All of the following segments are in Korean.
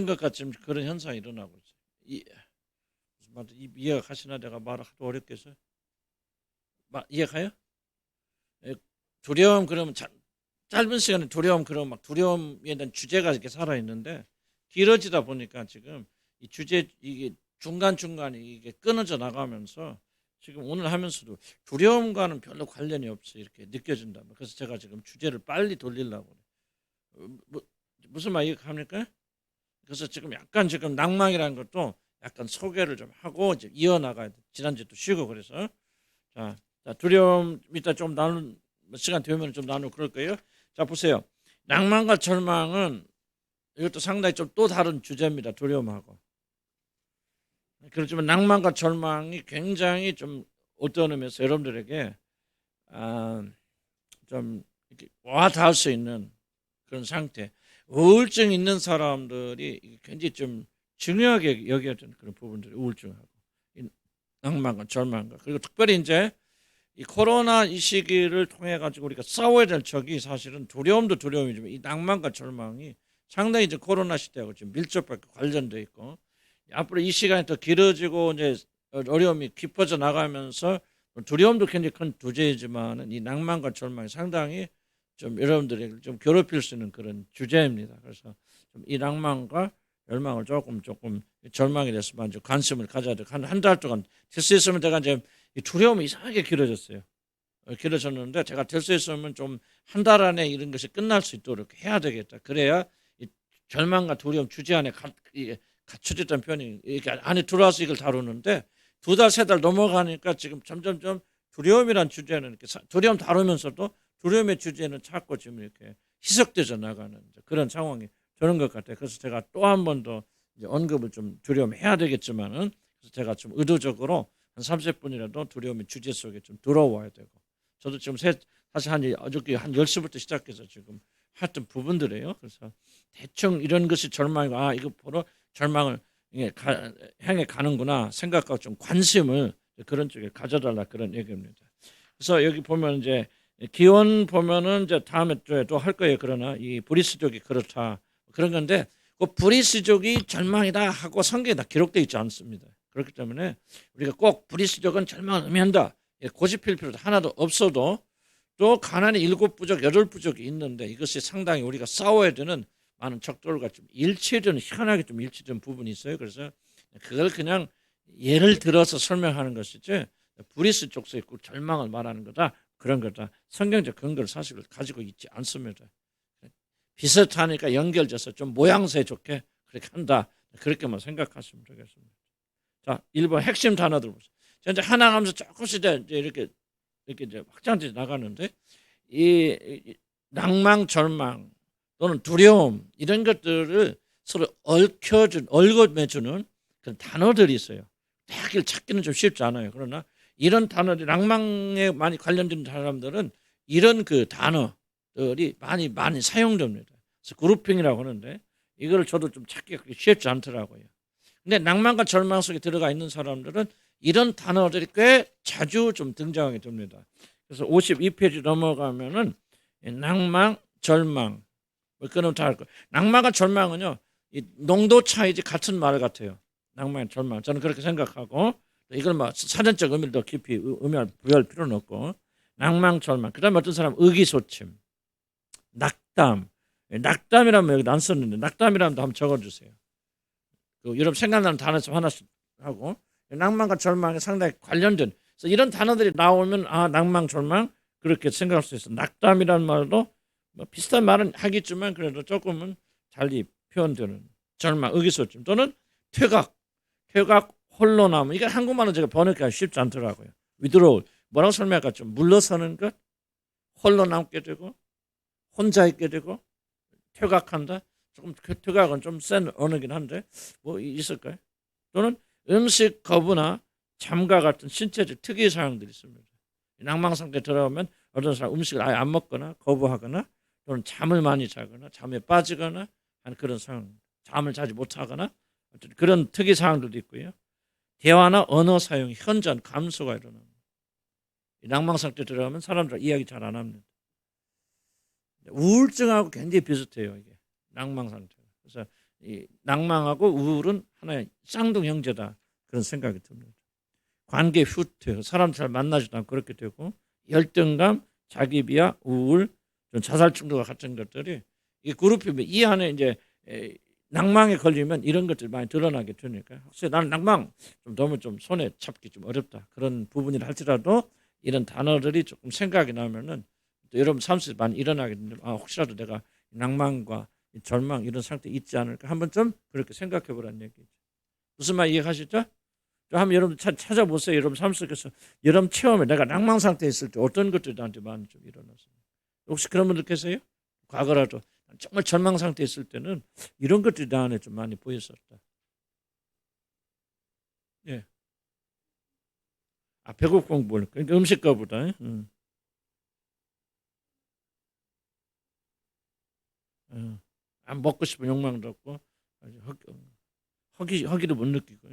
것 같지만 그런 현상이 일어나고 있어요. 무슨 말인지 이해가 가시나? 내가 말을 하도 어렵게 해서. 이해가요? 예, 두려움 그러면 짧은 시간에 두려움 그러면 막 두려움에 대한 주제가 이렇게 살아 있는데 길어지다 보니까 지금 이 주제 이게 중간중간에 이게 끊어져 나가면서 지금 오늘 하면서도 두려움과는 별로 관련이 없어 이렇게 느껴진다. 그래서 제가 지금 주제를 빨리 돌리려고 뭐, 무슨 말 이해합니까? 그래서 지금 약간 지금 낭망이라는 것도 약간 소개를 좀 하고 이제 이어나가야 돼. 지난주에 또 쉬고 그래서 자, 두려움 이따 좀 나눈 시간 되면 좀 나누고 그럴 거예요. 자, 보세요. 낭만과 절망은 이것도 상당히 좀 또 다른 주제입니다. 두려움하고. 그렇지만 낭만과 절망이 굉장히 좀 어떤 의미에서 여러분들에게 좀 이렇게 와 닿을 수 있는 그런 상태. 우울증 있는 사람들이 굉장히 좀 중요하게 여겨야 되는 그런 부분들이 우울증하고 낭만과 절망과 그리고 특별히 이제 이 코로나 이 시기를 통해 가지고 우리가 싸워야 될 적이 사실은 두려움도 두려움이지만 이 낭만과 절망이 상당히 이제 코로나 시대하고 지금 밀접하게 관련돼 있고 앞으로 이 시간이 더 길어지고 이제 어려움이 깊어져 나가면서 두려움도 굉장히 큰 주제이지만 이 낭만과 절망이 상당히 좀 여러분들에게 좀 괴롭힐 수 있는 그런 주제입니다. 그래서 좀 이 낭만과 열망을 조금 절망에 대해서 먼저 관심을 가져야 돼. 한 달 동안 될 수 있으면 제가 이제 이 두려움이 이상하게 길어졌어요. 길어졌는데 제가 될 수 있으면 좀 한 달 안에 이런 것이 끝날 수 있도록 해야 되겠다. 그래야 이 절망과 두려움 주제 안에 갖춰졌다는 표현이 이렇게 안에 들어와서 이걸 다루는데 두 달, 세 달 넘어가니까 지금 점점점 두려움이란 주제는 이렇게 두려움 다루면서도 두려움의 주제는 자꾸 지금 이렇게 희석되져 나가는 그런 상황이 되는 것 같아요. 그래서 제가 또 한 번 더 언급을 좀 두려움 해야 되겠지만은 그래서 제가 좀 의도적으로 한 30분이라도 두려움의 주제 속에 좀 들어와야 되고 저도 지금 사실 어저께 한 10시부터 시작해서 지금 했던 부분들이에요. 그래서 대충 이런 것이 절망이고 이거 보러 절망을 향해 가는구나 생각하고 좀 관심을 그런 쪽에 가져달라 그런 얘기입니다. 그래서 여기 보면 이제 기원 보면은 이제 다음에 또 할 거예요. 그러나 이 브리스족이 그렇다 그런 건데 그 브리스족이 절망이다 하고 성경에 다 기록되어 있지 않습니다. 그렇기 때문에 우리가 꼭 브리스족은 절망을 의미한다 고집필 필요도 하나도 없어도 또 가나안의 7부족 8부족이 있는데 이것이 상당히 우리가 싸워야 되는 많은 적들과 좀 일치되는 희한하게 좀 일치되는 부분이 있어요. 그래서 그걸 그냥 예를 들어서 설명하는 것이지 브리스족 속의 절망을 말하는 거다 그런 거다 성경적 근거를 사실을 가지고 있지 않습니다. 비슷하니까 연결돼서 좀 모양새 좋게 그렇게 한다 그렇게만 생각하시면 되겠습니다. 자, 1번 핵심 단어들 보세요. 이제 하나 하면서 조금씩 이제 이렇게 이제 확장돼 나가는데 이 낭망, 절망 또는 두려움 이런 것들을 서로 얽어매주는 그런 단어들이 있어요. 딱 찾기는 좀 쉽지 않아요. 그러나 이런 단어들이 낭망에 많이 관련된 사람들은 이런 그 단어들이 많이 사용됩니다. 그래서 그룹핑이라고 하는데 이걸 저도 좀 찾기가 쉽지 않더라고요. 근데 낭만과 절망 속에 들어가 있는 사람들은 이런 단어들이 꽤 자주 좀 등장하게 됩니다. 그래서 52페이지 넘어가면은 낭망, 절망 그건 다 알 거예요. 낭만과 절망은요 이 농도 차이지 같은 말 같아요. 낭만, 절망 저는 그렇게 생각하고 이걸 막 사전적 의미를 더 깊이 부여할 필요는 없고 낭망, 절망 그다음에 어떤 사람 의기소침, 낙담 낙담이라면 여기 안 썼는데 낙담이라면 한번 적어주세요. 여러분 생각나는 단어 좀 하나씩 하고 낭만과 절망에 상당히 관련된 그래서 이런 단어들이 나오면 낭만 절망 그렇게 생각할 수 있어. 낙담이라는 말도 뭐 비슷한 말은 하겠지만 그래도 조금은 달리 표현되는 절망 의기소침 또는 퇴각 홀로남 이게 한국말로 제가 번역하기 쉽지 않더라고요. withdrawal 뭐라고 설명할까 좀 물러서는 것 홀로 남게 되고 혼자 있게 되고 퇴각한다. 조금 퇴각은 좀 센 언어긴 한데 뭐 있을까요? 또는 음식 거부나 잠과 같은 신체적 특이 사항들이 있습니다. 낭망 상태에 들어가면 어떤 사람 음식을 아예 안 먹거나 거부하거나 또는 잠을 많이 자거나 잠에 빠지거나 하는 그런 상황, 잠을 자지 못하거나 그런 특이 사항들도 있고요. 대화나 언어 사용 현저한 감소가 일어납니다. 낭망 상태에 들어가면 사람들 이야기 잘 안 합니다. 우울증하고 굉장히 비슷해요. 이게 낭망 상태. 그래서 이 낭망하고 우울은 하나의 쌍둥이 형제다 그런 생각이 듭니다. 관계 후퇴, 사람 잘 만나지도 않고 그렇게 되고 열등감, 자기 비하, 우울, 자살 충동과 같은 것들이 이 그룹이면 이 안에 이제 낭망에 걸리면 이런 것들이 많이 드러나게 되니까 혹시 나는 낭망 좀 너무 좀 손에 잡기 좀 어렵다 그런 부분이라 할지라도 이런 단어들이 조금 생각이 나면은 또 여러분 삶 속에서 많이 일어나게 되는데 혹시라도 내가 낭만과 절망 이런 상태에 있지 않을까 한번 좀 그렇게 생각해 보라는 얘기죠. 무슨 말 이해하시죠? 한번 여러분 찾아보세요. 여러분 삶 속에서 여러분 체험에 내가 낭만 상태에 있을 때 어떤 것들이 나한테 많이 좀 일어나서 혹시 그런 분들 계세요? 과거라도 정말 절망 상태에 있을 때는 이런 것들이 나 안에 좀 많이 보였었다. 예. 배고픈 공부를 그러니까 음식가보다 안 먹고 싶은 욕망도 없고 허기도 못 느끼고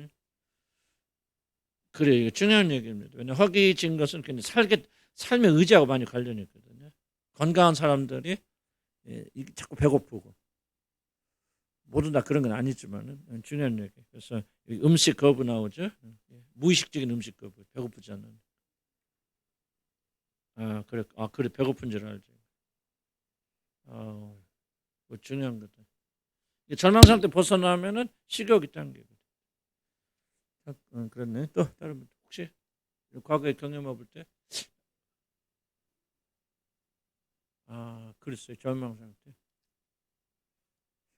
그래 이거 중요한 얘기입니다. 왜냐 허기진 것은 그냥 삶의 의지하고 많이 관련이 있거든요. 건강한 사람들이 자꾸 배고프고 모두 다 그런 건 아니지만은 중요한 얘기. 그래서 음식 거부 나오죠. 무의식적인 음식 거부, 배고프지 않는. 그래 배고픈 줄 알지. 뭐 중요한 거다. 절망 상태 벗어나면은 식욕이 당기고. 그렇네. 또 다른 분 혹시 과거에 경험해 볼 때, 그랬어요. 절망 상태.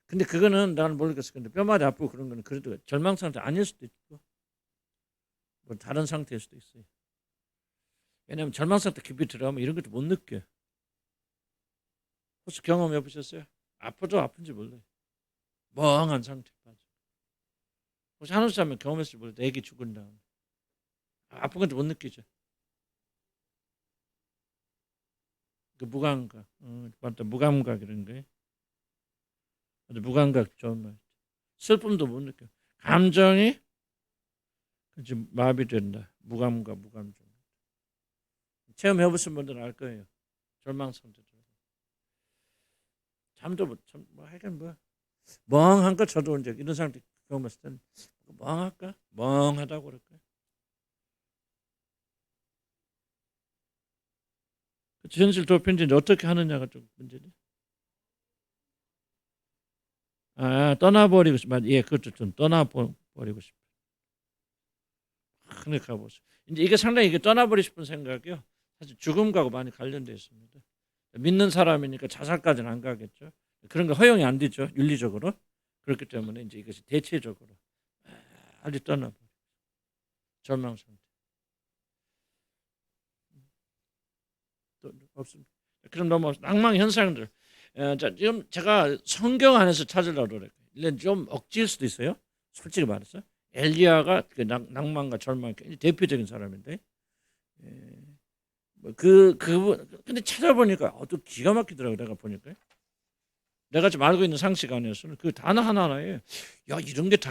근데 그거는 나는 모르겠어. 근데 뼈마디 아프고 그런 거는 그래도 절망 상태 아닐 수도 있고, 뭐 다른 상태일 수도 있어요. 왜냐하면 절망 상태 깊이 들어가면 이런 것도 못 느껴. 혹시 경험해 보셨어요? 아파도 아픈지 몰라요. 멍한 상태 빠져. 혹시 한우씨 하면 경험했을 몰라요. 애기 죽은 다음에 아픈 것도 못 느끼죠. 그 무감각, 맞다 무감각 이런 거. 무감각 좋은 말. 슬픔도 못 느껴. 감정이 그치 마비된다. 무감각, 무감정. 체험해 보신 분들은 알 거예요. 절망 상태. 잠도 못, 하여간 멍한 거 저도 이제 이런 상태 경험했을 때는 멍할까? 멍하다고 그럴까? 현실 도피인지 어떻게 하느냐가 좀 문제네. 떠나버리고 싶어. 예, 그것도 좀 떠나버리고 싶어. 하늘 가보세요. 이제 이게 상당히 이게 떠나버리고 싶은 생각이요. 사실 죽음과도 많이 관련되어 있습니다. 믿는 사람이니까 자살까지는 안 가겠죠. 그런 거 허용이 안 되죠. 윤리적으로. 그렇기 때문에 이제 이것이 대체적으로 아주 떠나버려. 절망 상태. 또 없습니다. 그럼 넘어가서 낭만 현상들. 지금 제가 성경 안에서 찾으려고 그래요. 좀 억지일 수도 있어요. 솔직히 말해서 엘리야가 그 낭만과 절망 대표적인 사람인데 근데 찾아보니까 또 기가 막히더라고요. 내가 보니까 내가 지금 알고 있는 상식 안에서는 그 단어 하나하나에 이런 게 다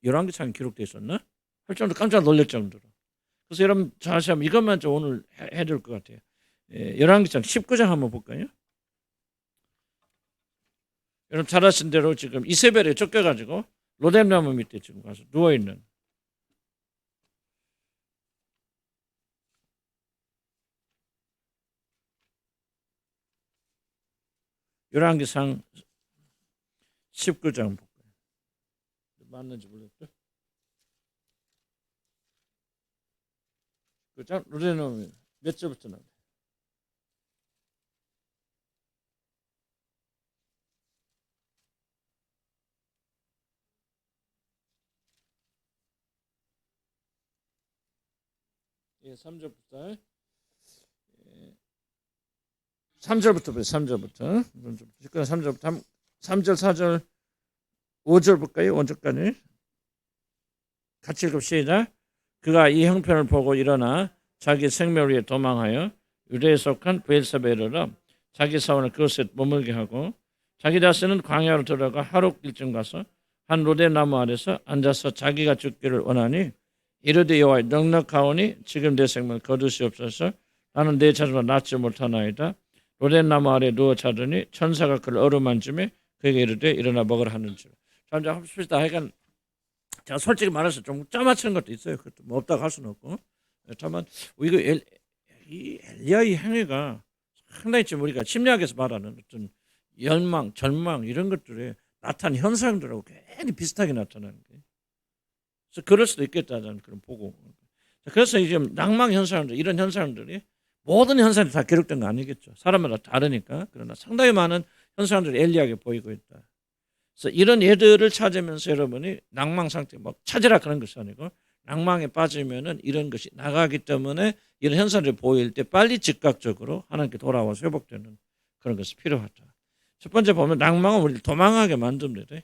11개창에 기록되어 있었나? 할 정도로 깜짝 놀랄 정도로. 그래서 여러분 다시 한번 이것만 좀 오늘 해야 될 것 같아요. 11개창 19장 한번 볼까요? 여러분 잘 아신 대로 지금 이세벨에 쫓겨가지고 로뎀나무 밑에 지금 가서 누워있는 11개상 19장 볼까요? 맞는지 모르겠죠? 19장 로뎀나무 몇 절부터 나와요? 예, 3절부터. 3절부터 보세요. 3절부터. 3절부터 3절, 4절, 5절 볼까요? 5절까지. 같이 읽읍시다. 그가 이 형편을 보고 일어나 자기 생명을 위해 도망하여 유대에 속한 브엘사베르로 자기 사원을 그것에 머물게 하고 자기 자신은 광야로 들어가 하룻길쯤 가서 한 로뎀나무 아래서 앉아서 자기가 죽기를 원하니 이르되 여호와 넉넉하오니 지금 내 생명을 거두시옵소서. 나는 내 자신을 낳지 못하나이다. 로뎀나무 아래 누워 자더니 천사가 그를 어루만짐에 그에게 이르되 일어나 먹으라 하는지라. 잠자 합시다. 하여간 제가 솔직히 말해서 좀 짜맞추는 것도 있어요. 그것도 뭐 없다고 할 수는 없고. 다만 이거 이 엘리야의 행위가 상당히 좀 우리가 심리학에서 말하는 어떤 열망, 절망 이런 것들에 나타난 현상들하고 괜히 비슷하게 나타나는 거예요. 그래서 그럴 수도 있겠다는 그런 보고. 그래서 이제 낭망 현상들 이런 현상들이 모든 현상이 다 기록된 거 아니겠죠. 사람마다 다르니까. 그러나 상당히 많은 현상들이 엘리야에게 보이고 있다. 그래서 이런 예들을 찾으면서 여러분이 낭망 상태, 뭐 찾으라 그런 것이 아니고 낭망에 빠지면은 이런 것이 나가기 때문에 이런 현상들이 보일 때 빨리 즉각적으로 하나님께 돌아와서 회복되는 그런 것이 필요하다. 첫 번째 보면 낭망은 우리를 도망하게 만듭니다.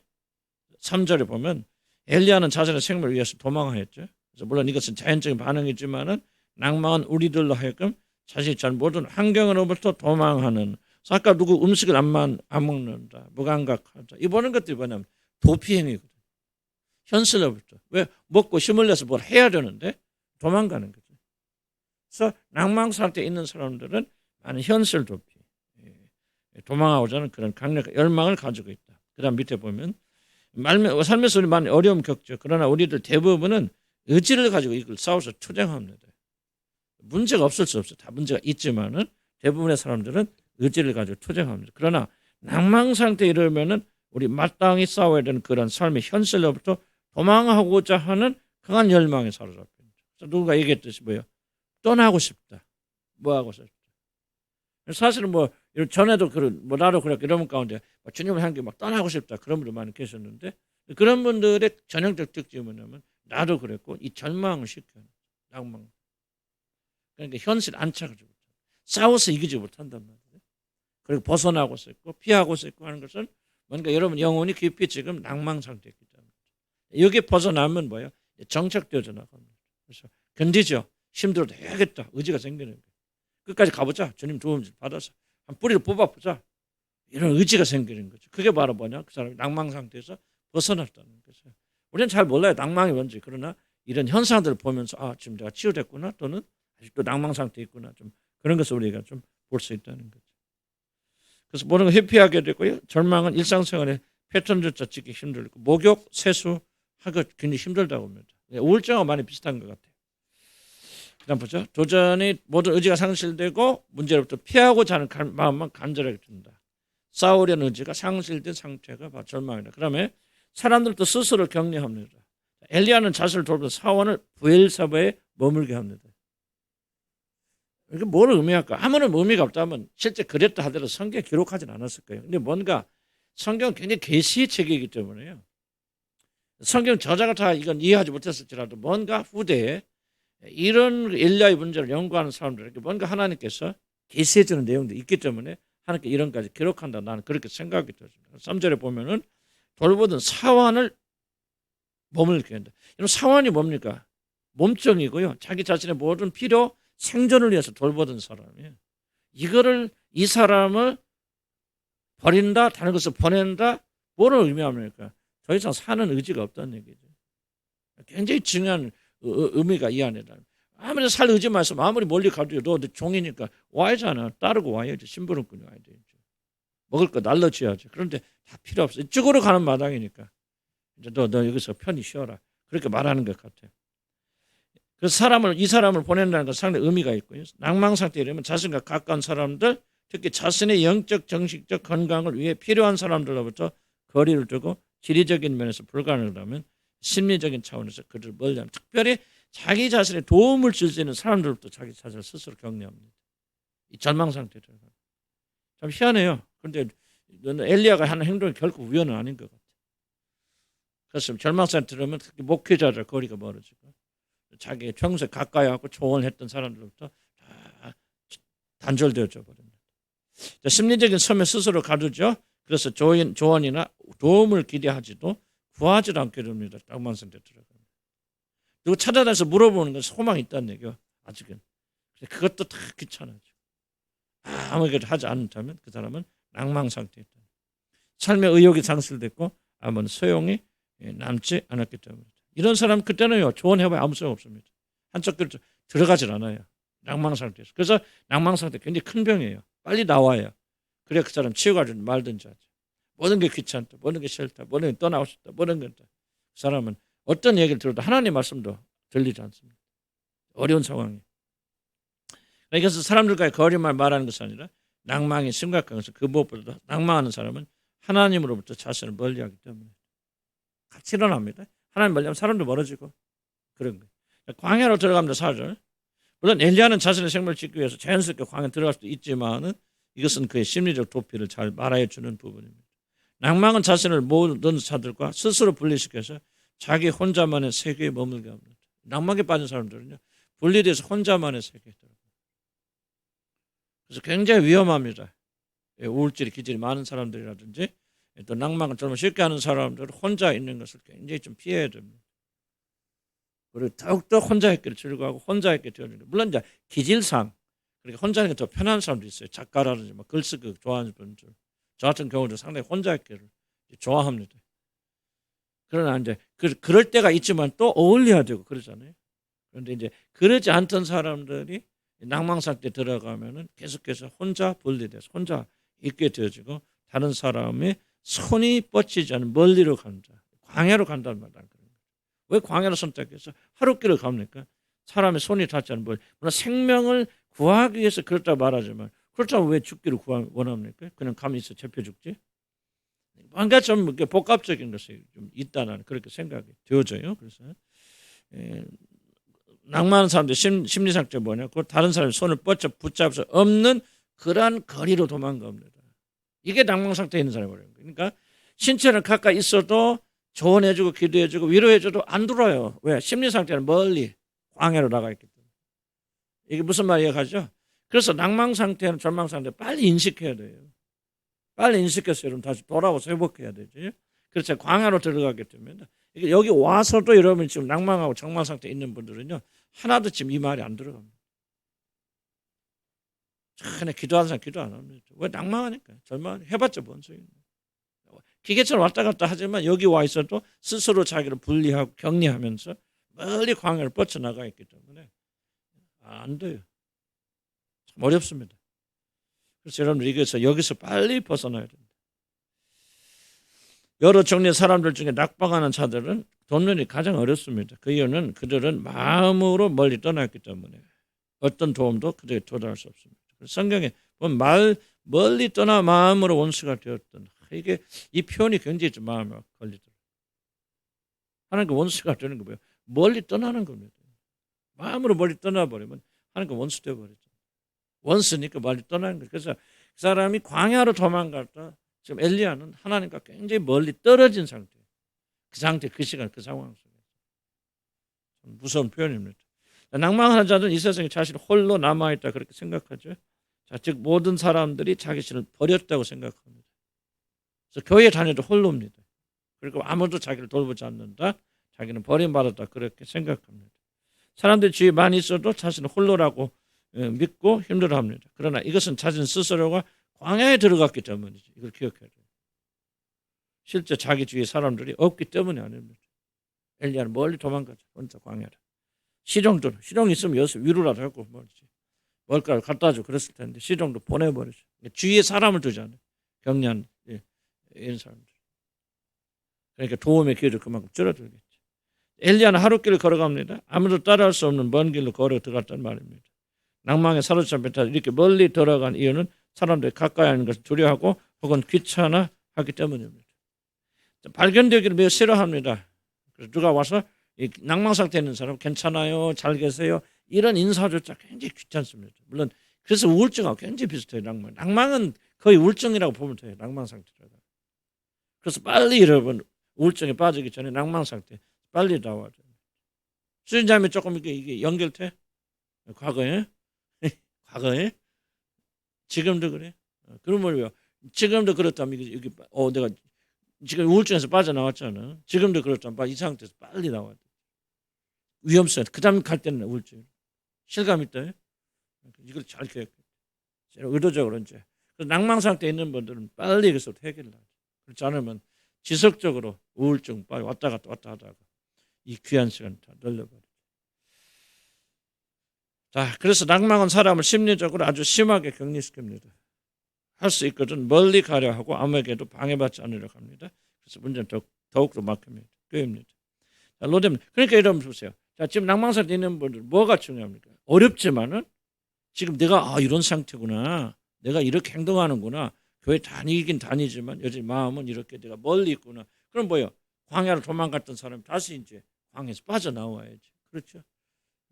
3절에 보면 엘리야는 자신의 생명을 위해서 도망하였죠. 그래서 물론 이것은 자연적인 반응이지만은 낭망은 우리들로 하여금 자신이 잘 모든 환경으로부터 도망하는. 아까 누구 음식을 안 먹는다, 무감각하다. 이 보는 것들이 뭐냐면 도피행위거든. 현실로부터. 왜 먹고 힘을 내서 뭘 해야 되는데 도망가는 거죠. 그래서 낭망 상태에 있는 사람들은 많은 현실 도피, 도망하고자 하는 그런 강력한 열망을 가지고 있다. 그 다음 밑에 보면 삶에서 우리 많이 어려움 겪죠. 그러나 우리들 대부분은 의지를 가지고 이걸 싸워서 투쟁합니다. 문제가 없을 수 없어요. 다 문제가 있지만은 대부분의 사람들은 의지를 가지고 투쟁합니다. 그러나 낭망 상태에 이르면은 우리 마땅히 싸워야 되는 그런 삶의 현실로부터 도망하고자 하는 강한 열망에 사로잡힙니다. 그래서 누군가 얘기했듯이 뭐요? 떠나고 싶다. 뭐 하고 싶다. 사실은 뭐 전에도 뭐 나도 그렇게 이런 가운데 주님을 향해 막 떠나고 싶다 그런 분들 많이 계셨는데 그런 분들의 전형적 특징이 뭐냐면 나도 그랬고 이 절망을 시켜요. 낭망. 그러니까 현실 안착을 주고 싸워서 이기지 못한단 말이에요. 그리고 벗어나고 있고 피하고 있고 하는 것은 뭔가 여러분 영혼이 깊이 지금 낭망 상태에 있기 때문에 여기 벗어나면 뭐예요? 정착되어져 나갑니다. 그래서 견디죠. 힘들어도 해야겠다. 의지가 생기는 거예요. 끝까지 가보자. 주님 도움 받아서 한 뿌리를 뽑아보자. 이런 의지가 생기는 거죠. 그게 바로 뭐냐? 그 사람이 낭망 상태에서 벗어났다는 거죠. 우리는 잘 몰라요. 낭망이 뭔지. 그러나 이런 현상들을 보면서 지금 내가 치유됐구나 또는 아직도 낭망 상태에 있구나. 좀 그런 것을 우리가 좀 볼 수 있다는 거죠. 그래서 모든 걸 회피하게 되고요. 절망은 일상생활에 패턴조차 찍기 힘들고 목욕, 세수하기 굉장히 힘들다고 합니다. 우울증하고 많이 비슷한 것 같아요. 그 다음 보죠. 도전이 모든 의지가 상실되고 문제로부터 피하고자 하는 마음만 간절하게 든다. 싸우려는 의지가 상실된 상태가 바로 절망이다. 그다음에 사람들도 스스로 격려합니다. 엘리야는 자신을 돌보는 사원을 브엘사바에 머물게 합니다. 이게 뭘 의미할까? 아무런 의미가 없다면 실제 그랬다 하더라도 성경에 기록하진 않았을 거예요. 근데 뭔가 성경은 굉장히 계시의 책이기 때문에요. 성경 저자가 다 이건 이해하지 못했을지라도 뭔가 후대에 이런 엘리야의 문제를 연구하는 사람들에게 뭔가 하나님께서 계시해 주는 내용도 있기 때문에 하나님께 이런 까지 기록한다. 나는 그렇게 생각이 들었습니다. 3절에 보면은 돌보던 사원을 머물게 한다. 이런 사원이 뭡니까? 몸종이고요. 자기 자신의 모든 필요, 생존을 위해서 돌보던 사람이에요. 이 사람을 버린다, 다른 것을 보낸다, 뭐를 의미합니까? 더 이상 사는 의지가 없다는 얘기죠. 굉장히 중요한 의미가 이 안에다. 아무리 살 의지만 있으면 아무리 멀리 가도 너 종이니까 와야잖아. 따르고 와야지. 심부름꾼이 와야 되죠. 먹을 거 날라줘야지. 그런데 다 필요 없어. 이쪽으로 가는 마당이니까. 이제 너 여기서 편히 쉬어라. 그렇게 말하는 것 같아요. 그래서 이 사람을 보낸다는 건 상당히 의미가 있고요. 낭망 상태에 이르면 자신과 가까운 사람들, 특히 자신의 영적, 정신적 건강을 위해 필요한 사람들로부터 거리를 두고 지리적인 면에서 불가능하다면 심리적인 차원에서 그를 멀리하는, 특별히 자기 자신의 도움을 줄 수 있는 사람들부터 자기 자신을 스스로 격려합니다. 이 절망 상태에 들어가요. 참 희한해요. 그런데 엘리야가 하는 행동이 결코 우연은 아닌 것 같아요. 그래서 절망 상태에 들어오면 특히 목회자들 거리가 멀어지고 자기 평소에 가까이 하고 조언했던 사람들부터 다 단절되어져 버립니다. 심리적인 섬에 스스로 가두죠. 그래서 조언이나 도움을 기대하지도 구하지도 않게 됩니다. 낭만 상태에 들어가면. 누구 찾아다니면서 물어보는 건 소망이 있다는 얘기요. 아직은. 그것도 다 귀찮아져. 아무것도 하지 않다면 그 사람은 낭망 상태에 있다. 삶의 의욕이 상실됐고 아무런 소용이 남지 않았기 때문입니다. 이런 사람 그때는요. 조언해봐야 아무 소용 없습니다. 한쪽 귀로 들어가질 않아요. 낭망 상태에서. 그래서 낭망 상태 굉장히 큰 병이에요. 빨리 나와요. 그래야 그 사람 치유가 좀 말든지 하죠. 모든 게 귀찮다, 모든 게 싫다, 모든 게 떠나고 싶다, 모든 게 그 사람은 어떤 얘기를 들어도 하나님 말씀도 들리지 않습니다. 어려운 상황이. 그래서 사람들과의 거짓말 말하는 것이 아니라 낭망이 심각한 것은 그 무엇보다도 낭망하는 사람은 하나님으로부터 자신을 멀리하기 때문에 같이 일어납니다. 하나님 멀리하면 사람도 멀어지고 그런 거예요. 광야로 들어갑니다. 4절. 물론 엘리야는 자신의 생명을 지키기 위해서 자연스럽게 광야에 들어갈 수도 있지만은 이것은 그의 심리적 도피를 잘 말하여 주는 부분입니다. 낭망은 자신을 모든 자들과 스스로 분리시켜서 자기 혼자만의 세계에 머물게 합니다. 낭망에 빠진 사람들은요, 분리돼서 혼자만의 세계에 들어가요. 그래서 굉장히 위험합니다. 우울증이 기질이 많은 사람들이라든지 또 낭망을 정말 쉽게 하는 사람들은 혼자 있는 것을 굉장히 좀 피해야 됩니다. 그리고 더욱더 혼자 있기를 즐거워하고 혼자 있게 되어줍니다. 물론 이제 기질상 그렇게 혼자 있는 게 더 편한 사람도 있어요. 작가라든지 뭐 글 쓰기 좋아하는 분들. 저 같은 경우도 상당히 혼자 있기를 좋아합니다. 그러나 이제 그럴 때가 있지만 또 어울려야 되고 그러잖아요. 그런데 이제 그러지 않던 사람들이 낭망 상태에 들어가면은 계속해서 혼자 분리돼서 혼자 있게 되어지고 다른 사람의 손이 뻗치지 않은 멀리로 간다. 광야로 간다는 말이야. 왜 광야를 선택해서 하룻길을 갑니까? 사람의 손이 닿지 않은 멀리. 물론 생명을 구하기 위해서 그렇다 말하지만 그렇다면 왜 죽기를 원합니까? 그냥 가만히 있어 잡혀 죽지? 뭔가 좀 복합적인 것이 좀 있다는 그렇게 생각이 되어져요. 그래서 낭만하는 사람들 심리 상태가 뭐냐? 그 다른 사람의 손을 붙잡을 수 없는 그러한 거리로 도망갑니다. 이게 낭망 상태에 있는 사람이 버려요. 그러니까 신체는 가까이 있어도 조언해주고 기도해주고 위로해줘도 안 들어요. 왜? 심리 상태는 멀리 광야로 나가 있기 때문에. 이게 무슨 말이에요? 가죠? 그래서 낭망 상태는 절망 상태 빨리 인식해야 돼요. 빨리 인식해서 여러분 다시 돌아와서 회복해야 되죠. 그래서 광야로 들어가게 됩니다. 여기 와서도 여러분 지금 낭망하고 절망 상태에 있는 분들은요. 하나도 지금 이 말이 안 들어갑니다. 전에 기도하는 사람 기도 안 합니다. 왜? 낭망하니까. 절망 해봤자 뭔 소용이에요. 기계처럼 왔다 갔다 하지만 여기 와 있어도 스스로 자기를 분리하고 격리하면서 멀리 광야를 뻗쳐나가 있기 때문에 안 돼요. 참 어렵습니다. 그래서 여러분들 여기서 빨리 벗어나야 됩니다. 여러 종류의 사람들 중에 낙방하는 자들은 돕는이 가장 어렵습니다. 그 이유는 그들은 마음으로 멀리 떠났기 때문에 어떤 도움도 그들에게 도달할 수 없습니다. 성경에 보면 멀리 떠나 마음으로 원수가 되었던 이게 이 표현이 굉장히 좀 마음에 걸리더라고요. 하나님과 원수가 되는 거 뭐예요? 멀리 떠나는 겁니다. 마음으로 멀리 떠나버리면 하나님과 원수 되어버리죠. 원수니까 멀리 떠나는 거예요. 그래서 그 사람이 광야로 도망갔다. 지금 엘리야는 하나님과 굉장히 멀리 떨어진 상태예요. 그 상태, 그 시간, 그 상황 속에서. 무서운 표현입니다. 낭망하는 자들은 이 세상에 자신이 홀로 남아있다 그렇게 생각하죠. 자, 즉 모든 사람들이 자기 신을 버렸다고 생각합니다. 그래서 교회 다녀도 홀로입니다. 그리고 아무도 자기를 돌보지 않는다. 자기는 버림받았다 그렇게 생각합니다. 사람들이 주위에 많이 있어도 자신은 홀로라고 믿고 힘들어합니다. 그러나 이것은 자신 스스로가 광야에 들어갔기 때문이지. 이걸 기억해야 돼요. 실제 자기 주위에 사람들이 없기 때문이 아닙니다. 엘리야는 멀리 도망가죠. 혼자 광야로. 시종 있으면 여기서 위로라도 하고 뭘까를 갖다 줘 그랬을 텐데 시종도 보내버리죠. 주위에 사람을 두지 않아요. 격리한 이런 사람들. 그러니까 도움의 길을 그만큼 줄어들겠죠. 엘리야는 하룻길을 걸어갑니다. 아무도 따라할 수 없는 먼 길로 걸어 들어갔단 말입니다. 낭망에 사로잡혔다 이렇게 멀리 들어간 이유는 사람들이 가까이 하는 것을 두려워하고 혹은 귀찮아하기 때문입니다. 발견되기를 매우 싫어합니다. 그래서 누가 와서 이 낭망 상태에 있는 사람 괜찮아요, 잘 계세요 이런 인사조차 굉장히 귀찮습니다. 물론 그래서 우울증하고 굉장히 비슷해요. 낭망은 거의 우울증이라고 보면 돼요. 낭망 상태라고. 그래서 빨리 여러분 우울증에 빠지기 전에 낭망 상태 빨리 나와야 돼요. 수진자매 조금 이게 연결돼? 과거에? 과거에? 지금도 그래? 그러면 왜요? 지금도 그렇다면 이게 내가 지금 우울증에서 빠져나왔잖아. 지금도 그렇다면 이 상태에서 빨리 나와야 돼. 위험성. 그 다음에 갈 때는 우울증. 실감 있다. 이걸 잘 기억해. 의도적으로 이제. 낭망 상태에 있는 분들은 빨리 여기서 해결을 하죠. 그렇지 않으면 지속적으로 우울증 빨리 왔다 하다가 이 귀한 시간 다 늘려버려. 자, 그래서 낭망은 사람을 심리적으로 아주 심하게 격리시킵니다. 할 수 있거든 멀리 가려 하고 아무에게도 방해받지 않으려고 합니다. 그래서 문제는 더욱더 막힙니다. 꾀입니다. 자, 로뎀. 그러니까 여러분 보세요. 자, 지금 낭망상태 있는 분들 뭐가 중요합니까? 어렵지만은 지금 내가 이런 상태구나. 내가 이렇게 행동하는구나. 교회 다니긴 다니지만 여전히 마음은 이렇게 내가 멀리 있구나. 그럼 뭐요? 광야로 도망갔던 사람이 다시 이제 광야에서 빠져나와야지. 그렇죠?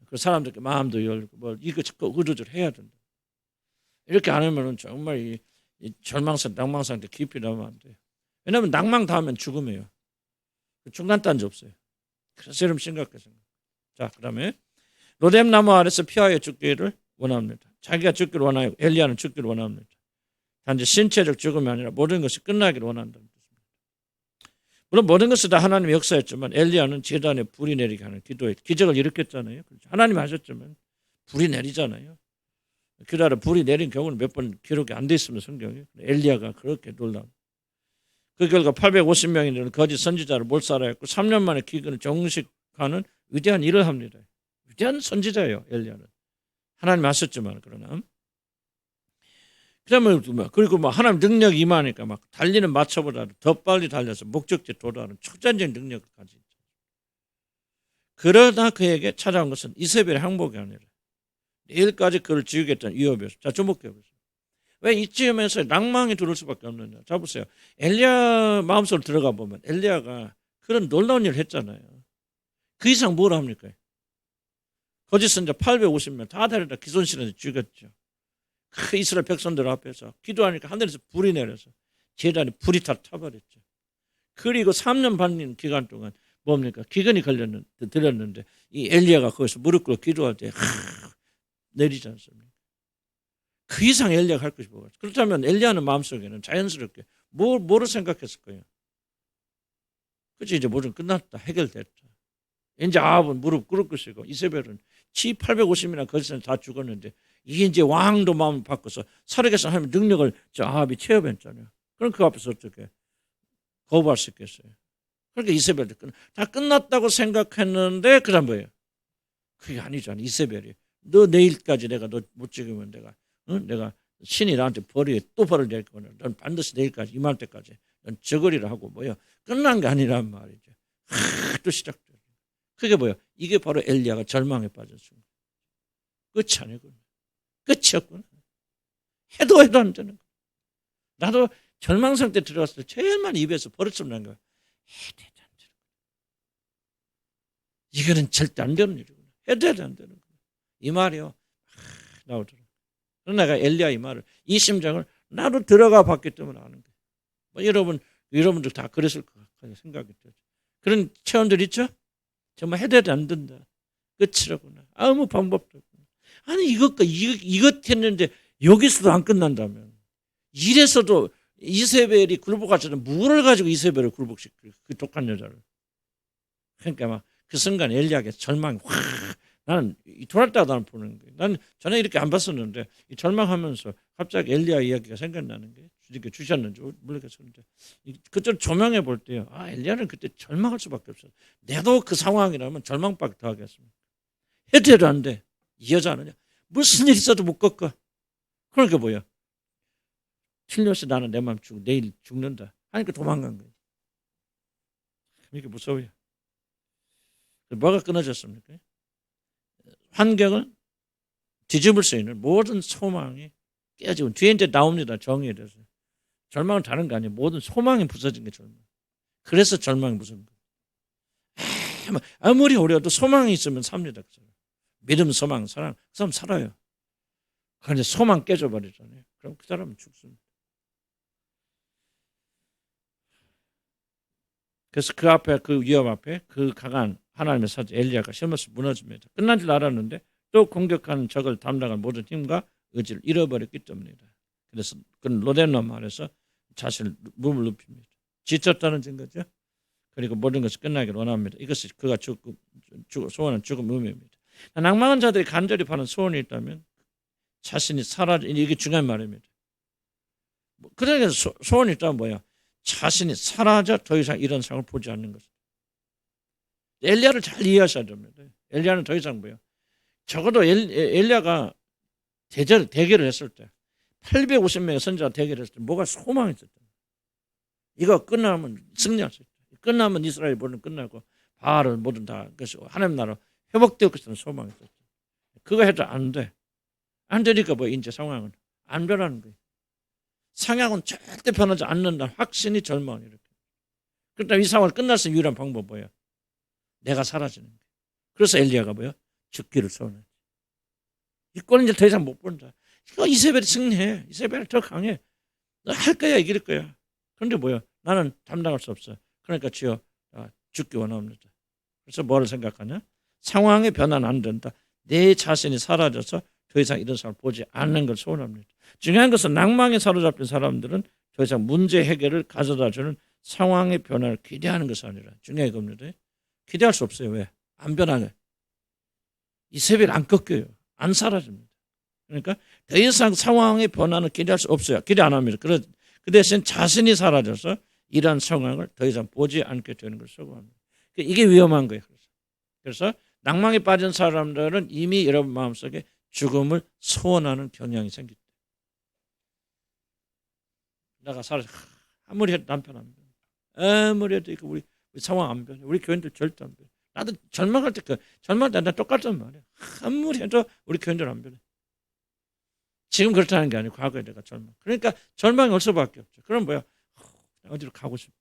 그 사람들께 마음도 열고 이거 자꾸 의도를 해야 된다. 이렇게 안 하면은 정말 이 낭망 상태 깊이 나오면 안 돼요. 왜냐하면 낭망 닿으면 죽음이에요. 중간단지 없어요. 그래서 여러분 심각해서. 자, 그다음에 로뎀 나무 아래서 피하여 죽기를 원합니다. 자기가 죽기를 원하고 엘리야는 죽기를 원합니다. 단지 신체적 죽음이 아니라 모든 것이 끝나기를 원한다는 뜻입니다. 물론 모든 것은 다 하나님의 역사였지만 엘리야는 제단에 불이 내리게 하는 기도에 기적을 일으켰잖아요. 그렇죠? 하나님 하셨지만 불이 내리잖아요. 그날에 불이 내린 경우는 몇 번 기록이 안 돼 있습니다. 성경에. 엘리야가 그렇게 놀라운. 그 결과 850명이 되는 거짓 선지자를 몰살하였고 3년 만에 기근을 종식하는 위대한 일을 합니다. 위대한 선지자예요. 엘리야는. 하나님 하셨지만 그러나 그다음에 그리고 하나님 능력이 임하니까 막 달리는 마차보다 더 빨리 달려서 목적지에 도달하는 초전적 능력을 가지고 있죠. 그러나 그에게 찾아온 것은 이세벨의 항복이 아니라 내일까지 그를 지우겠다는 위협이었어요. 자, 주목해 보세요. 왜 이쯤에서 낭망이 들어올 수밖에 없느냐. 자, 보세요. 엘리야 마음속으로 들어가 보면 엘리야가 그런 놀라운 일을 했잖아요. 그 이상 뭘 합니까? 거짓 선자 850명 다 데려다 기손실에서 죽였죠. 그 이스라엘 백성들 앞에서 기도하니까 하늘에서 불이 내려서 제단에 불이 다 타버렸죠. 그리고 3년 반 기간 동안 뭡니까? 기근이 들렸는데 이 엘리야가 거기서 무릎 꿇고 기도할 때 내리지 않습니까? 그 이상 엘리야가 할 것이 뭐가? 그렇다면 엘리야는 마음속에는 자연스럽게 뭐를 생각했을 거예요? 그치, 이제 모든 끝났다. 해결됐다. 이제 아합은 무릎 꿇을 것이고 이세벨은 850이나 거짓은 다 죽었는데 이게 이제 왕도 마음을 바꿔서 살아계신 하나님의 능력을 아합이 체험했잖아요. 그럼 그 앞에서 어떻게 거부할 수 있겠어요? 그러니까 이세벨도 다 끝났다고 생각했는데 그 다음 뭐예요? 그게 아니잖아. 이세벨이 너 내일까지 내가 너 못 죽이면 내가 신이 나한테 또 벌을 낼 거냐. 넌 반드시 내일까지 임할 때까지 넌 저거리라 하고 뭐야. 끝난 게 아니란 말이죠. 또 시작돼. 그게 뭐야? 이게 바로 엘리야가 절망에 빠진 순간. 끝이 아니구나. 끝이었구나. 해도 안 되는 거야. 나도 절망 상태 들어갔을 때 제일 많이 입에서 버릇좀 난 거야. 해도 안 되는 거야. 이거는 절대 안 되는 일이구나. 해도 안 되는 거야. 이 말이요. 나오더라고. 그래서 내가 엘리야 이 말을, 이 심정을 나도 들어가 봤기 때문에 아는 거예요. 뭐 여러분들 다 그랬을 것 같아요. 생각이 들죠. 그런 체험들 있죠? 정말 해도 안 된다. 끝이라구나. 아무 방법도 없구나. 아니 이것 했는데 여기서도 안 끝난다면 이래서도 이세벨이 굴복하자는 뭐를 가지고 이세벨을 굴복시켜 그 독한 여자를. 그러니까 막 그 순간 엘리야에게 절망이 확. 나는 돌았다가 나는 보는 거예요. 나는 전에 이렇게 안 봤었는데 이 절망하면서 갑자기 엘리야 이야기가 생각나는 게 주님께 주셨는지 모르겠었는데 그때 조명해 볼 때요. 엘리야는 그때 절망할 수밖에 없어요. 내도 그 상황이라면 절망밖에 더 하겠습니다. 해도 안 돼. 이 여자는 무슨 일 있어도 못 꺾어. 그러니까 뭐야? 틀렸어. 나는 내 마음 죽고 내일 죽는다. 하니까 도망간 거예요. 이게 무서워요. 뭐가 끊어졌습니까? 환경을 뒤집을 수 있는 모든 소망이 깨지고 뒤에 이제 나옵니다. 정의에 대해서. 절망은 다른 거 아니에요. 모든 소망이 부서진 게 절망. 그래서 절망이 무슨 거예요. 아무리 어려워도 소망이 있으면 삽니다. 믿음, 소망, 사랑. 그 사람 살아요. 그런데 소망 깨져버리잖아요. 그럼 그 사람은 죽습니다. 그래서 그 앞에 그 위험 앞에 그 강한 하나님의 사자 엘리야가 셔머스 무너집니다. 끝난 줄 알았는데 또 공격하는 적을 담당할 모든 힘과 의지를 잃어버렸기 때문이다. 그래서 그는 로뎀나무 아래서 자신을 몸을 눕힙니다. 지쳤다는 증거죠. 그리고 모든 것이 끝나기를 원합니다. 이것이 그가 소원한 죽음 의미입니다. 낭망한 자들이 간절히 바라는 소원이 있다면 자신이 사라져, 이게 중요한 말입니다. 그러니까 소원이 있다면 뭐야? 자신이 사라져 더 이상 이런 상을 보지 않는 것입니다. 엘리야를 잘 이해하셔야 됩니다. 엘리야는 더 이상 뭐야? 적어도 엘리야가 대결을 했을 때 850명의 선지자가 대결했을 때 뭐가 소망이 있었다. 이거 끝나면 승리할 수 있다. 끝나면 이스라엘 보는 끝나고 바알은 모든 다 그래서 하나님 나라 회복될 것이라는 소망이 있었다. 그거 해도 안 돼. 안 되니까 뭐 이제 상황은 안 변하는 거예요. 상황은 절대 변하지 않는다. 확신이 절망이 이렇게. 그러니까 이 상황을 끝날 수 있는 유일한 방법은 뭐야? 내가 사라지는 거예요. 그래서 엘리야가 뭐야? 죽기를 소원해. 이 꼴은 이제 더 이상 못 본다. 이거 이세벨이 승리해. 이세벨이 더 강해. 너 할 거야, 이길 거야. 그런데 뭐야? 나는 감당할 수 없어. 그러니까 주여 죽기 원합니다. 그래서 뭐를 생각하냐? 상황의 변화는 안 된다. 내 자신이 사라져서 더 이상 이런 사람을 보지 않는 걸 소원합니다. 중요한 것은 낭망에 사로잡힌 사람들은 더 이상 문제 해결을 가져다주는 상황의 변화를 기대하는 것이 아니라 중요한 겁니다. 기대할 수 없어요. 왜? 안 변하네. 이세벨 안 꺾여요. 안 사라집니다. 그러니까 더 이상 상황의 변화는 기대할 수 없어요. 기대 안 합니다. 그 대신 자신이 사라져서 이러한 상황을 더 이상 보지 않게 되는 걸 소망합니다. 이게 위험한 거예요. 그래서 낭망에 빠진 사람들은 이미 여러분 마음속에 죽음을 소원하는 경향이 생깁니다. 내가 살아서 아무리 해도 남편 안 변해. 아무리 해도 우리 상황 안 변해. 우리 교인들 절대 안 변해. 나도 절망할 때 절망할 때 나 똑같단 말이야. 아무리 해도 우리 교인들 안 변해. 지금 그렇다는 게 아니고 과거에 내가 절망. 그러니까 절망이 올 수밖에 없죠. 그럼 뭐야? 어디로 가고 싶어.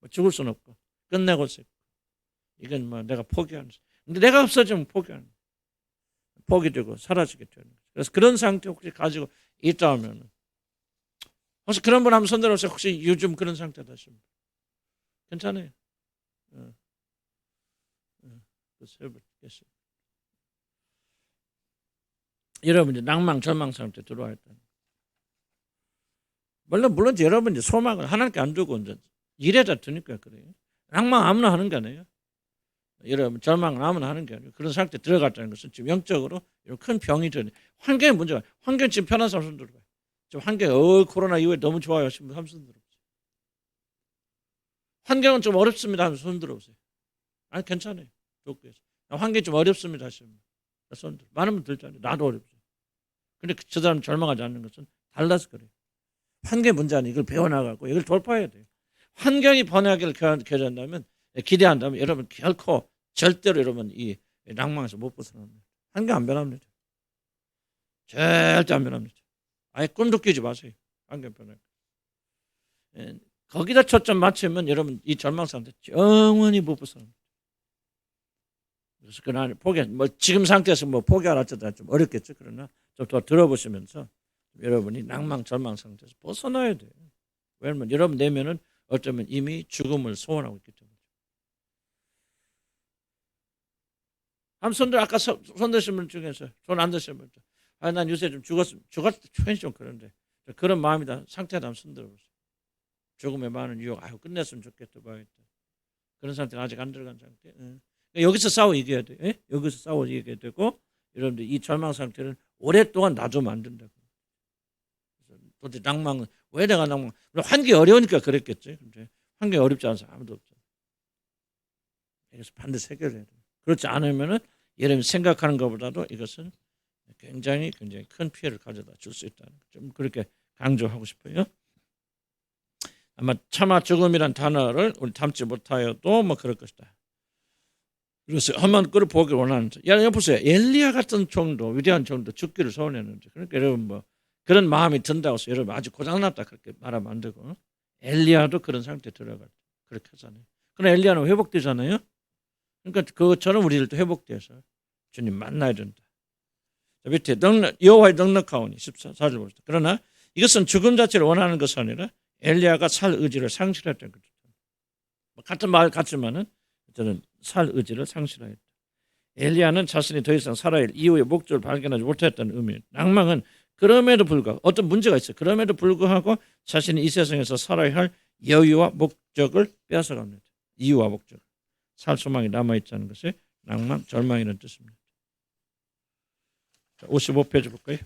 뭐 죽을 수는 없고 끝내고 싶고. 이건 뭐 내가 포기하는. 근데 내가 없어지면 포기하는. 포기되고 사라지게 되는. 그래서 그런 상태 혹시 가지고 있다 하면 혹시 그런 분 한번 손들어보세요. 혹시 요즘 그런 상태다 하시면 괜찮아요. 여러분 이제 낭망 절망 상태 들어와 있다. 물론 여러분 이제 소망을 하나님께 안 두고 이제 일에다 두니까 그래요. 낭망 아무나 하는 게 아니에요. 여러분 절망을 아무나 하는 게 아니에요. 그런 상태 들어갔다는 것은 지금 영적으로 큰 병이 되는 환경의 문제가. 환경 지금 편한 사람 손 들어봐요. 지금 환경 코로나 이후에 너무 좋아요 하시면 손 들어보세요. 환경은 좀 어렵습니다 하면 손 들어보세요. 아니 괜찮아요. 좋고해서 환경이 좀 어렵습니다 하시면 손 들어. 많은 분 들잖아요. 나도 어렵죠. 근데 저 사람 절망하지 않는 것은 달라서 그래요. 환경의 문제는 이걸 배워나가고 이걸 돌파해야 돼요. 환경이 번화기를 겨진다면 기대한다면 여러분 결코 절대로 여러분 이 낭망에서 못 벗어납니다. 환경 안 변합니다. 절대 안 변합니다. 아예 꿈도 끼지 마세요. 환경 변화기. 거기다 초점 맞추면 여러분 이 절망 상태 영원히 못 벗어납니다. 그래서 그날 지금 상태에서 포기하라 어쩌다 좀 어렵겠죠. 그러나 좀 더 들어보시면서 여러분이 낭망 절망 상태에서 벗어나야 돼요. 왜냐하면 여러분 내면은 어쩌면 이미 죽음을 소원하고 있기 때문에. 한 손들 아까 손 드신 분 중에서 손 안 드신 분, 난 요새 좀 죽었을 때 좀 그런데 그런 마음이다 상태다 한번 손 들어보세요. 죽음의 많은 유혹, 끝냈으면 좋겠다 봐야겠다. 그런 상태는 아직 안 들어간 상태. 여기서 싸워 이겨야 돼. 여기서 싸워 이겨야 되고 여러분들 이 절망 상태는 오랫동안 놔두면 안 된다고. 도대체 낭망은 왜 내가 낭망? 환경이 어려우니까 그랬겠지. 근데 환경이 어렵지 않은 사람 아무도 없잖아. 그래서 반드시 해결해야 돼. 그렇지 않으면은 여러분이 생각하는 것보다도 이것은 굉장히 큰 피해를 가져다 줄 수 있다는 거. 좀 그렇게 강조하고 싶어요. 아마 차마 죽음이란 단어를 우리 담지 못하여도 그럴 것이다. 그래서 한번 그걸 보기 원하는데, 보세요. 엘리야 같은 종도 위대한 종도 죽기를 소원했는데, 그러니까 여러분 그런 마음이 든다고 해서 여러분 아주 고장났다 그렇게 말하면 안 되고, 엘리야도 그런 상태에 들어갈 때 그렇게 하잖아요. 그러나 엘리야는 회복되잖아요. 그러니까 그것처럼 우리들도 회복돼서 주님 만나야 된다. 밑에 여호와의 넉넉하오니 14절 봅시다. 그러나 이것은 죽음 자체를 원하는 것이 아니라 엘리야가 살 의지를 상실했다는 거죠. 같은 말 같지만은 저는 살 의지를 상실하였다. 엘리야는 자신이 더 이상 살아야 할 이후의 목적을 발견하지 못했다는 의미예요. 낭망은 그럼에도 불구하고 어떤 문제가 있어요. 그럼에도 불구하고 자신이 이 세상에서 살아야 할 여유와 목적을 빼앗아갑니다. 이유와 목적. 살 소망이 남아있다는 것이 낭망, 절망이라는 뜻입니다. 55페이지 볼까요?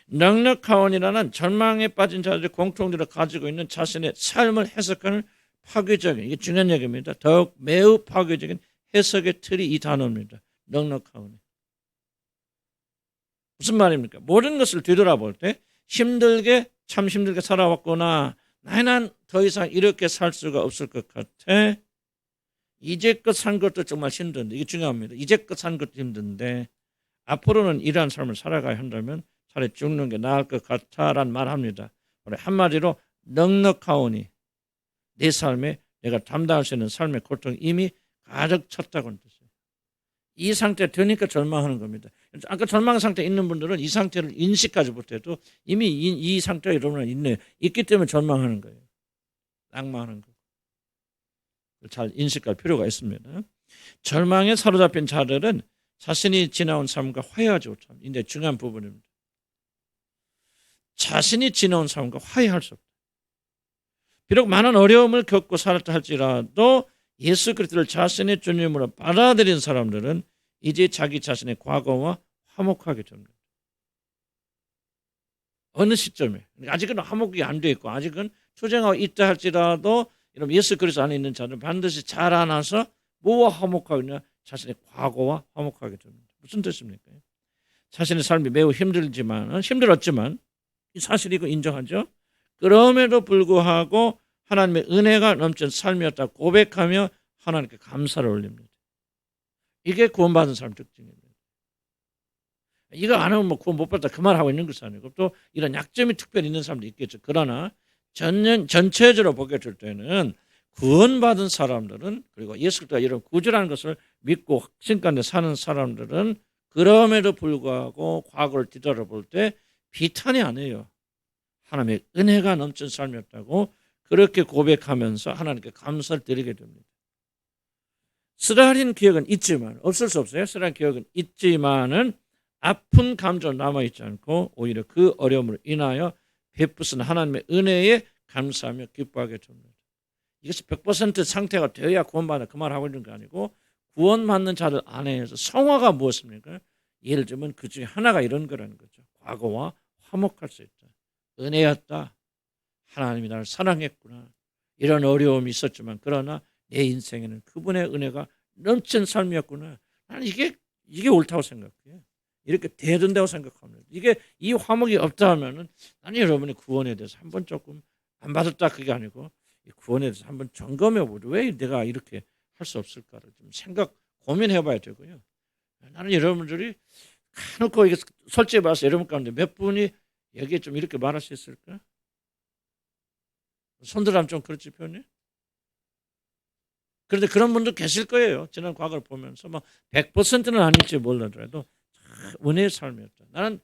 넉넉하오니라는 절망에 빠진 자들이 공통적으로 가지고 있는 자신의 삶을 해석하는 파괴적인, 이게 중요한 얘기입니다. 더욱 매우 파괴적인 해석의 틀이 이 단어입니다. 넉넉하오니. 무슨 말입니까? 모든 것을 뒤돌아볼 때 힘들게 참 힘들게 살아왔구나. 나는 더 이상 이렇게 살 수가 없을 것 같아. 이제껏 산 것도 정말 힘든데, 이게 중요합니다. 이제껏 산 것도 힘든데 앞으로는 이러한 삶을 살아가야 한다면 차라리 죽는 게 나을 것 같아라는 말합니다. 한마디로 넉넉하오니 내 삶에 내가 담당할 수 있는 삶의 고통이 이미 가득 찼다고는 뜻이에요. 이 상태 되니까 절망하는 겁니다. 아까 절망 상태에 있는 분들은 이 상태를 인식하지 못해도 이미 이 상태가 여러분은 있기 때문에 절망하는 거예요. 낙마하는 거. 잘 인식할 필요가 있습니다. 절망에 사로잡힌 자들은 자신이 지나온 삶과 화해하지 못합니다. 이게 중요한 부분입니다. 자신이 지나온 삶과 화해할 수 없다. 비록 많은 어려움을 겪고 살았다 할지라도 예수 그리스도를 자신의 주님으로 받아들인 사람들은 이제 자기 자신의 과거와 화목하게 됩니다. 어느 시점에 아직은 화목이 안 돼 있고 아직은 투쟁하고 있다 할지라도 이런 예수 그리스도 안에 있는 자는 반드시 자라나서 뭐와 화목하느냐? 자신의 과거와 화목하게 됩니다. 무슨 뜻입니까? 자신의 삶이 매우 힘들었지만 이 사실이고 인정하죠. 그럼에도 불구하고 하나님의 은혜가 넘친 삶이었다 고백하며 하나님께 감사를 올립니다. 이게 구원받은 사람 특징입니다. 이거 안 하면 구원 못 받다 그 말하고 있는 것이 아니고 또 이런 약점이 특별히 있는 사람도 있겠죠. 그러나 전체적으로 보게 될 때는 구원받은 사람들은 그리고 예수 그리스도가 이런 구주라는 것을 믿고 확신 가운데 사는 사람들은 그럼에도 불구하고 과거를 뒤돌아볼 때 비탄이 아니에요. 하나님의 은혜가 넘친 삶이었다고 그렇게 고백하면서 하나님께 감사를 드리게 됩니다. 쓰라린 기억은 있지만 없을 수 없어요. 쓰라린 기억은 있지만은 아픈 감정은 남아있지 않고 오히려 그 어려움을 인하여 베푸신 하나님의 은혜에 감사하며 기뻐하게 됩니다. 이것이 100% 상태가 되어야 구원받는 그 말하고 있는 게 아니고 구원받는 자들 안에서 성화가 무엇입니까? 예를 들면 그 중에 하나가 이런 거라는 거죠. 과거와 화목할 수 있다. 은혜였다. 하나님이 나를 사랑했구나. 이런 어려움이 있었지만 그러나 내 인생에는 그분의 은혜가 넘친 삶이었구나. 나는 이게 옳다고 생각해요. 이렇게 돼야 된다고 생각합니다. 이 화목이 없다 하면은 나는 여러분의 구원에 대해서 한번 조금 안 받았다 그게 아니고 이 구원에 대해서 한번 점검해 보죠. 왜 내가 이렇게 할 수 없을까를 좀 고민해 봐야 되고요. 나는 여러분들이 가놓고 이게 솔직히 말해서 여러분 가운데 몇 분이 여기에 좀 이렇게 말할 수 있을까? 손들하면 좀 그렇지 표현이? 그런데 그런 분도 계실 거예요. 지난 과거를 보면서 뭐 100%는 아닐지 몰라도 은혜의 삶이었다. 나는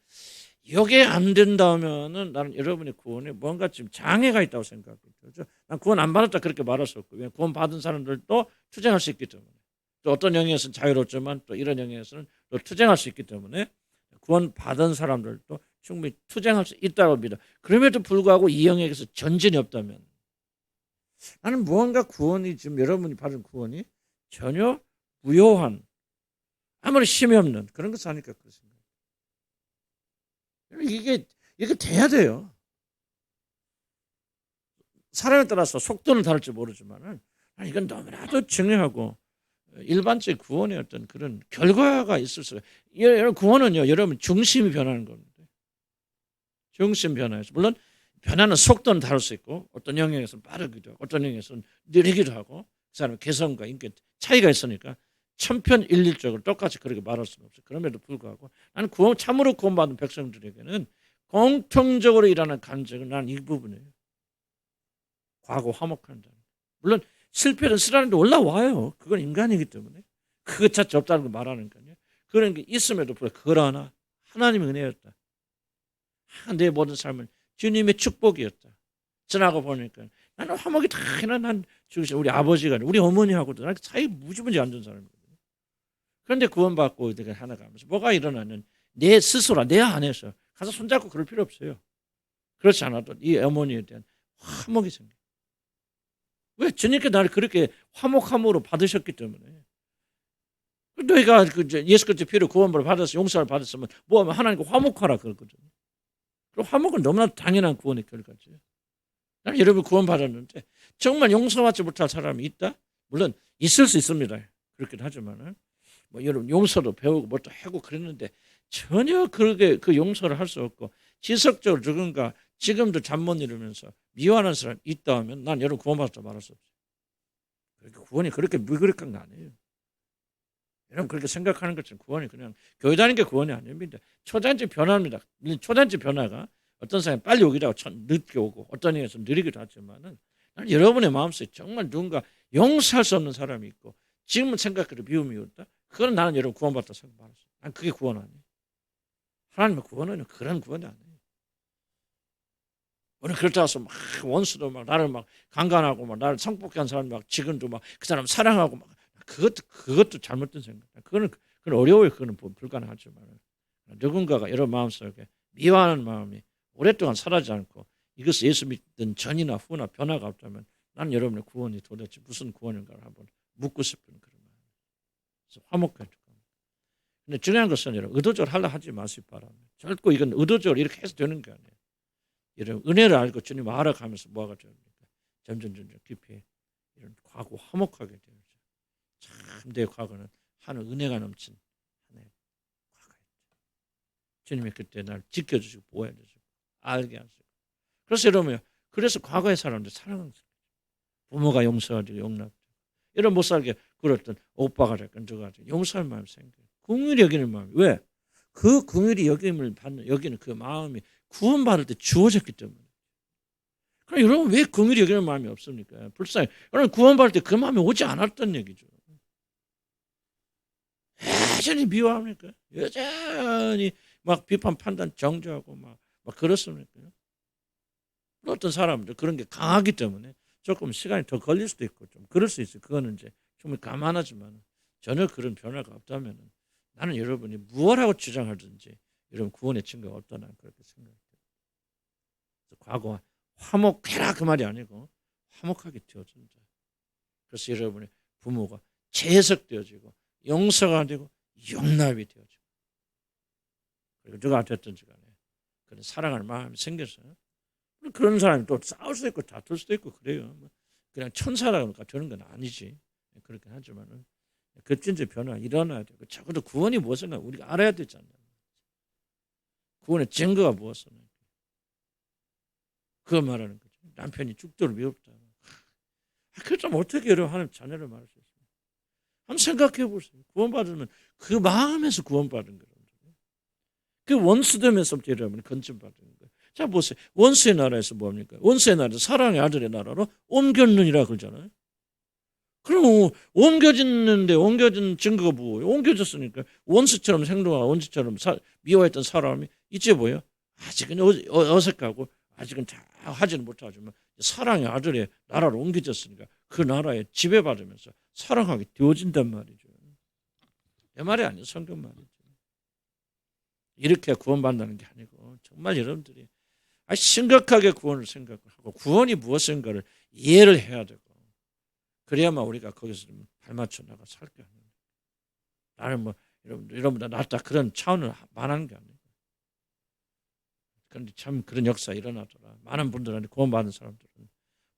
이게 안 된다면은 나는 여러분의 구원에 뭔가 지금 장애가 있다고 생각해요. 난 구원 안 받았다 그렇게 말할 수 없고 구원 받은 사람들도 투쟁할 수 있기 때문에 또 어떤 영역에서는 자유롭지만 또 이런 영역에서는 또 투쟁할 수 있기 때문에 구원 받은 사람들도 충분히 투쟁할 수 있다고 합니다. 그럼에도 불구하고 이 영역에서 전진이 없다면 나는 무언가 구원이 지금 여러분이 받은 구원이 전혀 무효한 아무리 힘이 없는 그런 것이 아닐까 그렇습니다. 이게 돼야 돼요. 사람에 따라서 속도는 다를지 모르지만은 이건 너무나도 중요하고 일반적인 구원의 어떤 그런 결과가 있을 수가. 여러분 구원은요, 여러분 중심이 변하는 겁니다. 중심 변화에서 물론 변하는 속도는 다를 수 있고 어떤 영역에서는 빠르기도 하고 어떤 영역에서는 느리기도 하고 그 사람의 개성과 인격 차이가 있으니까 천편일률적으로 똑같이 그렇게 말할 수는 없어요. 그럼에도 불구하고 나는 참으로 구원받은 백성들에게는 공통적으로 일하는 감정은 나는 이 부분이에요. 과거 화목한다. 물론 실패는 쓰라는데 올라와요. 그건 인간이기 때문에 그것 자체 없다는 걸 말하는 거예요. 그런 게 있음에도 불구하고 그러나 하나님의 은혜였다. 내 모든 삶은 주님의 축복이었다. 지나고 보니까 나는 화목이 다 난 죽으신 우리 아버지가 우리 어머니하고도 난 사이 무지무지 안 좋은 사람이거든요. 그런데 구원받고 내가 하나 가면서 뭐가 일어나는 내 스스로 내 안에서 가서 손잡고 그럴 필요 없어요. 그렇지 않아도 이 어머니에 대한 화목이 생겨. 왜? 주님께 나를 그렇게 화목함으로 받으셨기 때문에. 너희가 예수 그리스도의 피로 구원을 받아서 용서를 받았으면 뭐하면 하나님과 화목하라 그랬거든요. 그럼 화목은 너무나 당연한 구원의 결과지. 나는 여러분 구원받았는데 정말 용서받지 못할 사람이 있다? 물론 있을 수 있습니다. 그렇긴 하지만은 뭐 여러분 용서도 배우고 뭐 또 하고 그랬는데 전혀 그 용서를 할 수 없고 지속적으로 누군가 지금도 잠 못 이루면서 미워하는 사람이 있다 하면 난 여러분 구원받았다 말할 수 없어요. 구원이 그렇게 무기력한 거 아니에요. 여러분 그렇게 생각하는 것처럼 구원이 그냥 교회 다니는 게 구원이 아닙니다. 초단지 변화입니다. 초단지 변화가 어떤 사람이 빨리 오기도 하고 늦게 오고 어떤 이에서 느리기도 하지만은 여러분의 마음속에 정말 누군가 용서할 수 없는 사람이 있고 지금은 생각해도 미움이 없다. 그건 나는 여러분 구원받았다 생각했어요. 난 그게 구원 아니에요. 하나님의 구원은 그런 구원이 아니에요. 오늘 그렇다고 해서 막 원수도 막 나를 막 강간하고 막 나를 성폭행한 사람 막 지금도 막 그 사람 사랑하고 막 그것도 잘못된 생각. 그건 어려워요. 그거는 불가능하지만 누군가가 여러분 마음속에 미워하는 마음이 오랫동안 사라지지 않고 이것을 예수 믿든 전이나 후나 변화가 없다면 나는 여러분의 구원이 도대체 무슨 구원인가를 한번 묻고 싶은 그런 마음. 그래서 화목해야 될 겁니다. 근데 중요한 것은 여러분 의도적으로 하려 하지 마시기 바랍니다. 결코 이건 의도적으로 이렇게 해서 되는 게 아니에요. 여러분 은혜를 알고 주님 알아가면서 뭐가 됩니까? 점점 깊이 이런 과거 화목하게 되죠. 참 내 과거는 하는 은혜가 넘친 하나의 과거였죠. 주님이 그때 날 지켜주시고 보호해주시고 알게 하시고. 그래서 여러분 그래서 과거의 사람들 사랑하는 거죠. 부모가 용서하고 용납. 이런 못 살게 굴었던 오빠가 됐건 저가 됐건 용서할 마음이 생겨요. 긍휼히 여기는 마음이 왜? 그 긍휼히 여김을 받는 여기는 그 마음이 구원받을 때 주어졌기 때문에. 그럼 여러분 왜 긍휼히 여기는 마음이 없습니까? 불쌍해. 여러분 구원받을 때 그 마음이 오지 않았던 얘기죠. 여전히 미워합니까? 여전히 막 비판 판단 정죄하고 막 그렇습니까? 어떤 사람들 그런 게 강하기 때문에 조금 시간이 더 걸릴 수도 있고 좀 그럴 수 있어요. 그거는 이제 좀 감안하지만 전혀 그런 변화가 없다면 나는 여러분이 무엇하고 주장하든지 여러분 구원의 증거가 없다 나는 그렇게 생각해요. 과거와 화목해라 그 말이 아니고 화목하게 되어준다. 그래서 여러분의 부모가 재해석되어지고 용서가 되고 용납이 되어지고 그리고 누가 됐든지 간에 그런 사랑하는 마음이 생겨서요. 그런 사람이 또 싸울 수도 있고 다툴 수도 있고 그래요. 그냥 천사라고 되는 건 아니지. 그렇게 하지만은 급진적 변화가 일어나야 되고 적어도 구원이 무엇인가 우리가 알아야 되잖아요. 구원의 증거가 무엇인가. 그거 말하는 거죠. 남편이 죽도록 미웠다. 그렇다면 어떻게 여러분 하나님 자녀를 말할 수 있어요? 한번 생각해 보세요. 구원받으면 그 마음에서 구원받은 거예요. 그 원수됨에서부터 여러분이 건진받은 거예요. 자 보세요. 원수의 나라에서 뭡니까? 원수의 나라에서 사랑의 아들의 나라로 옮겼느니라 그러잖아요. 그럼 옮겨졌는데 옮겨진 증거가 뭐예요? 옮겨졌으니까 원수처럼 행동하고 원수처럼 미워했던 사람이 이제 뭐예요? 아직은 어색하고 아직은 다 하지는 못하지만 사랑의 아들의 나라로 옮겨졌으니까 그 나라에 지배받으면서 사랑하게 되어진단 말이죠. 내 말이 아니에요. 성경 말이죠. 이렇게 구원받는다는 게 아니고 정말 여러분들이 심각하게 구원을 생각하고 구원이 무엇인가를 이해를 해야 되고 그래야만 우리가 거기서 좀 발맞춰 나가 살게 하는 거예요. 나는 뭐 여러분보다 낫다 그런 차원을 말하는 게 아니고 그런데 참 그런 역사 일어나더라. 많은 분들한테 구원받은 사람들은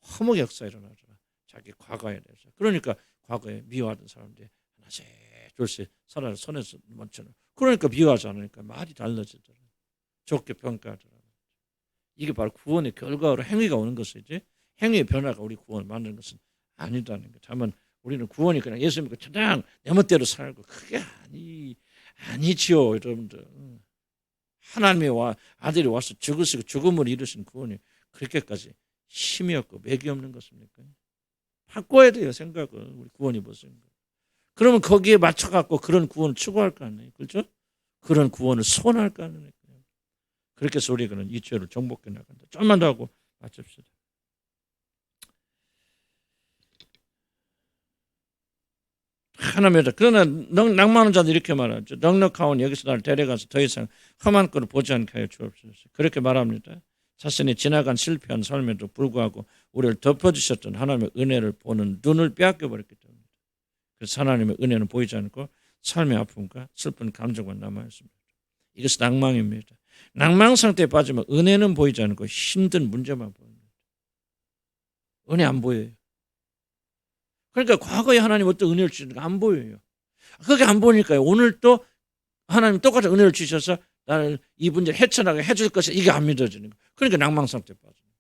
허무 역사 일어나더라. 자기 과거에 대해서. 그러니까 과거에 미워하던 사람들이 하나씩 둘씩 살아서 손에서 멈춰는. 그러니까 미워하지 않으니까 말이 달라지더라. 좋게 평가하더라. 이게 바로 구원의 결과로 행위가 오는 것이지 행위의 변화가 우리 구원을 만드는 것은 아니다는 거. 다만 우리는 구원이 그냥 예수 믿고 그냥 내 멋대로 살고 그게 아니지요 여러분들. 하나님의 아들이 와서 죽으시고 죽음을 이루신 구원이 그렇게까지 힘이 없고 맥이 없는 것입니까? 바꿔야 돼요 생각을. 우리 구원이 무엇인가. 그러면 거기에 맞춰갖고 그런 구원을 추구할 거 아니에요. 그렇죠? 그런 구원을 소원할 거 아니에요. 그렇게 해서 우리는 이 죄를 정복해 나간다. 좀만 더 하고 마칩시다. 하나님이다. 그러나 낭만한 자는 이렇게 말하죠. 넉넉하온 여기서 나를 데려가서 더 이상 험한 꼴을 보지 않게 하여 주옵소서. 그렇게 말합니다. 자신이 지나간 실패한 삶에도 불구하고 우리를 덮어주셨던 하나님의 은혜를 보는 눈을 빼앗겨버렸기 때문입니다. 그래서 하나님의 은혜는 보이지 않고 삶의 아픔과 슬픈 감정만 남아있습니다. 이것은 낭망입니다. 낭망 상태에 빠지면 은혜는 보이지 않고 힘든 문제만 보입니다. 은혜 안 보여요. 그러니까 과거에 하나님 어떤 은혜를 주시는가 안 보여요. 그게 안 보니까요. 오늘 또 하나님 똑같은 은혜를 주셔서 나를 이 문제를 헤쳐나가게 해줄 것이 이게 안 믿어지는 거예요. 그러니까 낭망 상태에 빠지는 거예요.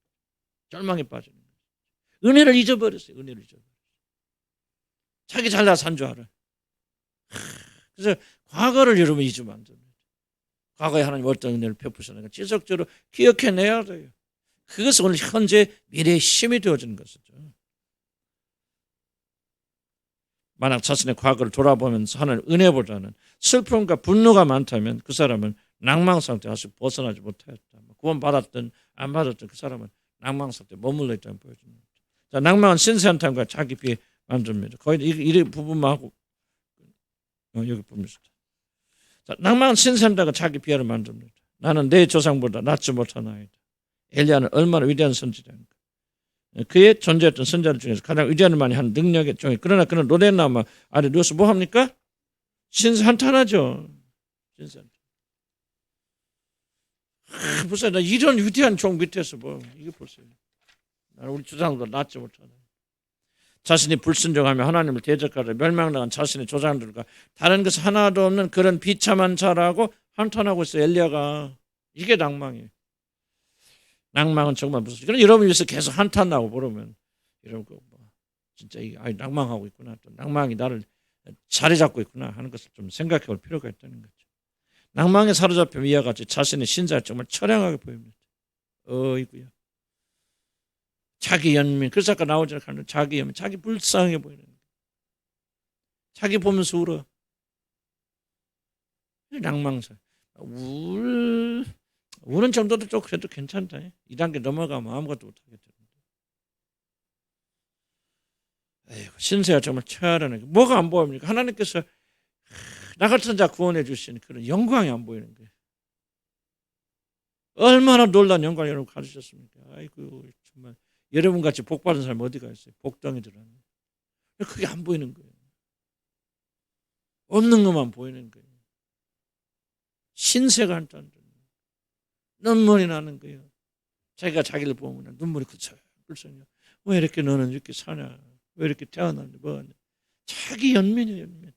절망에 빠지는 거예요. 은혜를 잊어버렸어요. 은혜를 잊어버렸어요. 자기 잘나 산 줄 알아요. 그래서 과거를 여러분 잊으면 안 됩니다. 과거에 하나님 어떤 은혜를 베푸셨는가 지속적으로 기억해내야 돼요. 그것은 오늘 현재 미래의 힘이 되어지는 것이죠. 만약 자신의 과거를 돌아보면서 하는 은혜보다는 슬픔과 분노가 많다면 그 사람은 낭망 상태에서 벗어나지 못했다. 구원받았든 안 받았든 그 사람은 낭망 상태에 머물러 있다는 보여줍니다. 자, 낭망은 신세한탄과 자기 비에 만듭니다. 거의 이 부분만 하고 여기 보면서 자, 낭망은 신세한탄과 자기 비하를 만듭니다. 나는 내 조상보다 낫지 못하나이다. 엘리야는 얼마나 위대한 선지자인가. 그의 존재했던 선자들 중에서 가장 위대한 말이 한 능력의 종이 그러나 그는 로덴나무 아래 누워서 뭐 합니까? 신세한탄하죠. 신세한탄. 보세요. 나 이런 위대한 종 밑에서 뭐 이게 보세요. 나는 우리 조상보다 낫지 못하나. 자신이 불순종하며 하나님을 대적하려 멸망당한 자신의 조상들과 다른 것 하나도 없는 그런 비참한 자라고 한탄하고 있어요. 엘리야가. 이게 낭망이에요. 낭망은 정말 무슨 그럼 여러분 위해서 계속 한탄하고 그러면 여러분 진짜 낭망하고 있구나. 또 낭망이 나를 자리 잡고 있구나 하는 것을 좀 생각해 볼 필요가 있다는 거죠. 낭망에 사로잡힌 이와 같이 자신의 신자를 정말 처량하게 보입니다. 어이구야. 자기 연민. 그래서 아까 나오잖아요. 자기 연민. 자기 불쌍해 보이는 거예요. 자기 보면서 울어. 낭망사. 우는 정도도 좀 그래도 괜찮다. 2단계 넘어가면 아무것도 못하게 됩니다. 신세가 정말 처하라는 게 뭐가 안 보입니까? 하나님께서 나 같은 자 구원해 주신 그런 영광이 안 보이는 거예요. 얼마나 놀라운 영광을 여러분 가지셨습니까? 아이고 정말 여러분같이 복 받은 사람 어디가 있어요? 복덩이들은. 그게 안 보이는 거예요. 없는 것만 보이는 거예요. 신세가 한다는 눈물이 나는 거예요. 자기가 자기를 보면 눈물이 글썽글썽해요. 왜 이렇게 너는 이렇게 사냐? 왜 이렇게 태어났냐? 뭐하냐? 자기 연민이에요. 연민.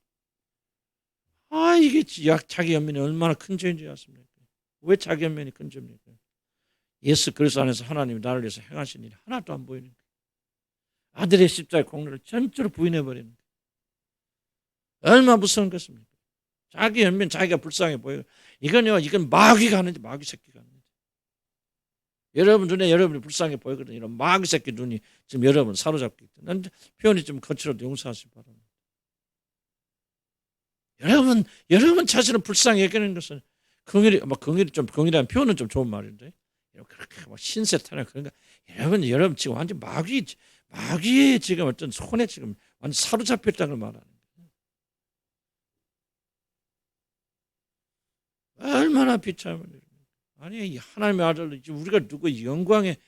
이게 자기 연민이 얼마나 큰 죄인지 아십니까? 왜 자기 연민이 큰 죄입니까? 예수 그리스도 안에서 하나님이 나를 위해서 행하신 일이 하나도 안 보이는 거예요. 아들의 십자가의 공로를 전적으로 부인해버리는 거예요. 얼마나 무서운 것입니까? 자기 연민, 자기가 불쌍해 보여요. 이건 마귀가 하는데 마귀 새끼가 하는데. 여러분 눈에 여러분이 불쌍해 보이거든요. 이런 마귀 새끼 눈이 지금 여러분 사로잡고 있다. 표현이 좀 거칠어도 용서하시기 바랍니다. 여러분 자신을 불쌍히 여기는 것은 긍휼이라는 표현은 좀 좋은 말인데 그렇게 막 신세타나 그런가 여러분 지금 완전 마귀의 지금 어떤 손에 지금 완전 사로잡혔다는 걸 말하는 거예요. 얼마나 비참한 아니 하나님의 아들로 우리가 누구 영광의